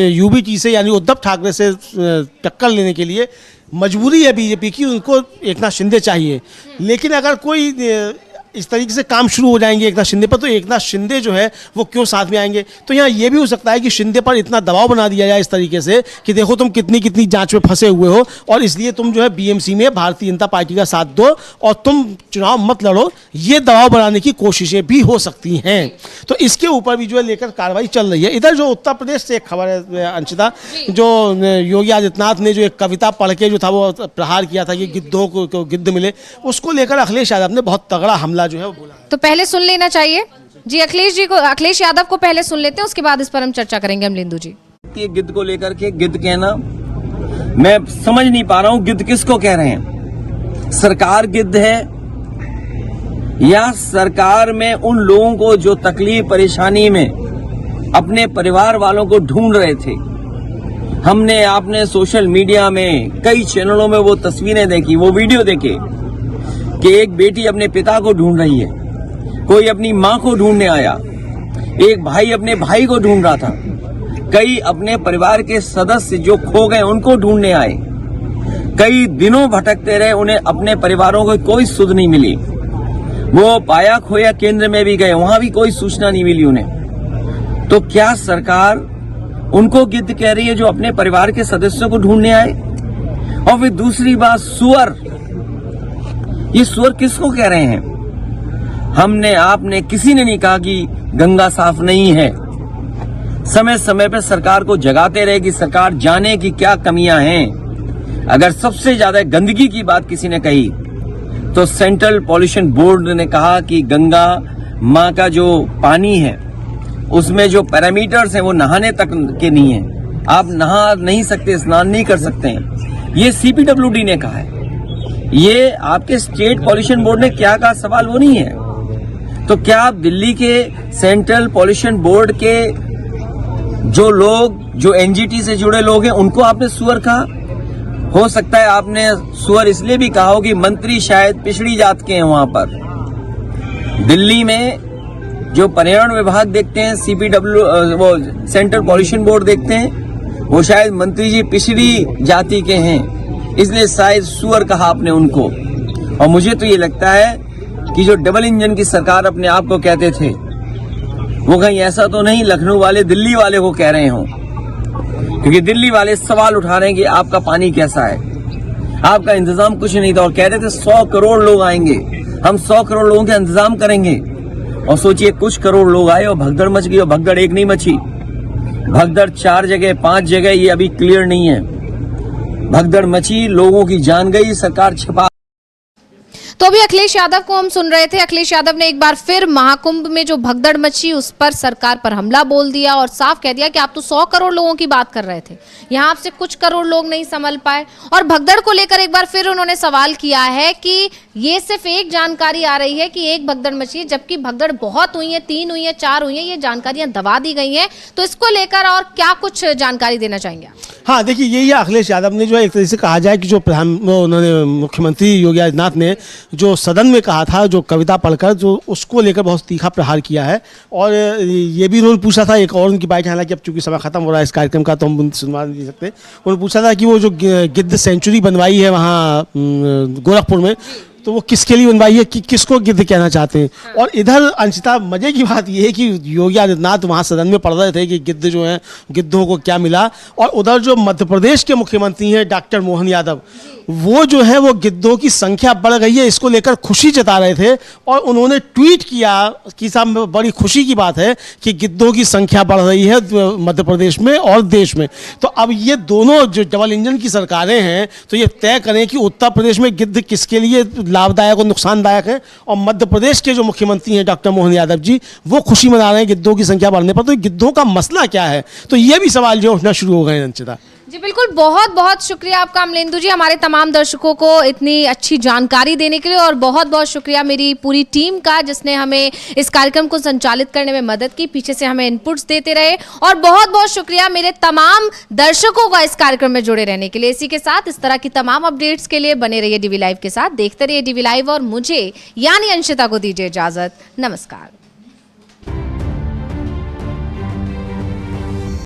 यूबीटी से यानी उद्धव ठाकरे से टक्कर लेने के लिए मजबूरी है बीजेपी की, उनको एकनाथ शिंदे चाहिए। लेकिन अगर कोई इस तरीके से काम शुरू हो जाएंगे एकनाथ शिंदे पर, तो एकनाथ शिंदे जो है वो क्यों साथ में आएंगे? तो यहाँ ये भी हो सकता है कि शिंदे पर इतना दबाव बना दिया जाए इस तरीके से कि देखो तुम कितनी कितनी जांच में फंसे हुए हो और इसलिए तुम जो है बीएमसी में भारतीय जनता पार्टी का साथ दो और तुम चुनाव मत लड़ो, ये दबाव बनाने की कोशिशें भी हो सकती हैं। तो इसके ऊपर भी जो है लेकर कार्रवाई चल रही है। इधर जो उत्तर प्रदेश से एक खबर है अंशिता, जो योगी आदित्यनाथ ने जो एक कविता पढ़ के जो था वो प्रहार किया था कि गिद्धों को गिद्ध मिले, उसको लेकर अखिलेश यादव ने बहुत तगड़ा हमला जो है वो बोला। तो पहले सुन लेना चाहिए जी अखिलेश यादव को पहले सुन लेते हैं, उसके बाद इस पर हम चर्चा करेंगे अमलेंदु जी। ये गिद्ध को लेकर के गिद्ध कहना, मैं समझ नहीं पा रहा हूं गिद्ध किसको कह रहे हैं। सरकार गिद्ध है या सरकार में उन लोगों को जो तकलीफ परेशानी में अपने परिवार वालों को ढूंढ रहे थे। हमने आपने सोशल मीडिया में कई चैनलों में वो तस्वीरें देखी, वो वीडियो देखे कि एक बेटी अपने पिता को ढूंढ रही है, कोई अपनी मां को ढूंढने आया, एक भाई अपने भाई को ढूंढ रहा था, कई अपने परिवार के सदस्य जो खो गए उनको ढूंढने आए, कई दिनों भटकते रहे, उन्हें अपने परिवारों को कोई सुध नहीं मिली। वो पाया खोया केंद्र में भी गए, वहां भी कोई सूचना नहीं मिली उन्हें। तो क्या सरकार उनको गिद्ध कह रही है जो अपने परिवार के सदस्यों को ढूंढने आए? और फिर दूसरी बात, सुअर, ये सुअर किसको कह रहे हैं? हमने आपने किसी ने नहीं कहा कि गंगा साफ नहीं है। समय समय पर सरकार को जगाते रहे कि सरकार जाने की क्या कमियां हैं। अगर सबसे ज्यादा गंदगी की बात किसी ने कही तो सेंट्रल पॉल्यूशन बोर्ड ने कहा कि गंगा माँ का जो पानी है उसमें जो पैरामीटर्स हैं वो नहाने तक के नहीं है, आप नहा नहीं सकते, स्नान नहीं कर सकते हैं, ये सीपीडब्ल्यूडी ने कहा है। ये आपके स्टेट पॉल्यूशन बोर्ड ने क्या कहा, सवाल वो नहीं है। तो क्या आप दिल्ली के सेंट्रल पॉल्यूशन बोर्ड के जो लोग, जो एनजीटी से जुड़े लोग हैं, उनको आपने सुअर कहा? हो सकता है आपने सुअर इसलिए भी कहा हो कि मंत्री शायद पिछड़ी जात के हैं वहां पर। दिल्ली में जो पर्यावरण विभाग देखते हैं, CPW वो सेंट्रल पॉल्यूशन बोर्ड देखते हैं, वो शायद मंत्री जी पिछड़ी जाति के हैं, इसलिए शायद सुअर कहा आपने उनको। और मुझे तो ये लगता है कि जो डबल इंजन की सरकार अपने आप को कहते थे, वो कहीं ऐसा तो नहीं लखनऊ वाले दिल्ली वाले को कह रहे हों, क्योंकि दिल्ली वाले सवाल उठा रहे हैं कि आपका पानी कैसा है, आपका इंतजाम कुछ नहीं था। और कह रहे थे 100 करोड़ लोग आएंगे, हम 100 करोड़ लोगों का इंतजाम करेंगे। और सोचिए कुछ करोड़ लोग आए और भगदड़ मच गई। और भगदड़ एक नहीं मची, भगदड़ 4 जगह 5 जगह, ये अभी क्लियर नहीं है। भगदड़ मची, लोगों की जान गई, सरकार छिपा। तो अभी अखिलेश यादव को हम सुन रहे थे। अखिलेश यादव ने एक बार फिर महाकुंभ में जो भगदड़ मची उस पर सरकार पर हमला बोल दिया और साफ कह दिया कि आप तो 100 करोड़ लोगों की बात कर रहे थे, यहाँ आपसे कुछ करोड़ लोग नहीं संभल पाए। और भगदड़ को लेकर एक बार फिर उन्होंने सवाल किया है कि ये सिर्फ एक जानकारी आ रही है कि एक भगदड़ मची है, जबकि भगदड़ बहुत हुई है, 3 हुई है, 4 हुई है, ये जानकारियां दबा दी गई हैं। तो इसको लेकर और क्या कुछ जानकारी देना चाहेंगे? हाँ, देखिए यही अखिलेश यादव ने जो एक तरह से कहा जाए कि जो उन्होंने मुख्यमंत्री योगी आदित्यनाथ ने जो सदन में कहा था, जो कविता पढ़कर, जो उसको लेकर बहुत तीखा प्रहार किया है। और ये भी उन्होंने पूछा था, एक और उनकी बात, हालांकि अब चूंकि समय खत्म हो रहा है इस कार्यक्रम का तो हम सुनवा नहीं सकते, उन्होंने पूछा था कि वो जो गिद्ध सेंचुरी बनवाई है वहाँ गोरखपुर में, तो वो किसके लिए बनवाई है, कि किसको गिद्ध कहना चाहते हैं। और इधर अंशिता, मजे की बात ये है कि योगी आदित्यनाथ वहाँ सदन में पढ़ रहे थे कि गिद्ध जो हैं, गिद्धों को क्या मिला। और उधर जो मध्य प्रदेश के मुख्यमंत्री हैं डॉक्टर मोहन यादव, वो जो है वो गिद्धों की संख्या बढ़ गई है, इसको लेकर खुशी जता रहे थे। और उन्होंने ट्वीट किया कि साहब बड़ी खुशी की बात है कि गिद्धों की संख्या बढ़ रही है मध्य प्रदेश में और देश में। तो अब ये दोनों जो डबल इंजन की सरकारें हैं, तो ये तय करें कि उत्तर प्रदेश में गिद्ध किसके लिए लाभदायक और नुकसानदायक है। और मध्य प्रदेश के जो मुख्यमंत्री हैं डॉक्टर मोहन यादव जी, वो खुशी मना रहे हैं गिद्धों की संख्या बढ़ने पर। तो गिद्धों का मसला क्या है, तो ये भी सवाल जो उठना शुरू हो गए हैं। अंशिता जी बिल्कुल, बहुत बहुत शुक्रिया आपका अमलेंदु जी, हमारे तमाम दर्शकों को इतनी अच्छी जानकारी देने के लिए। और बहुत बहुत शुक्रिया मेरी पूरी टीम का, जिसने हमें इस कार्यक्रम को संचालित करने में मदद की, पीछे से हमें इनपुट्स देते रहे। और बहुत बहुत शुक्रिया मेरे तमाम दर्शकों का इस कार्यक्रम में जुड़े रहने के लिए। इसी के साथ इस तरह की तमाम अपडेट्स के लिए बने रहिए डीवी लाइव के साथ, देखते रहिए डीवी लाइव। और मुझे यानी अंशिता को दीजिए इजाजत। नमस्कार।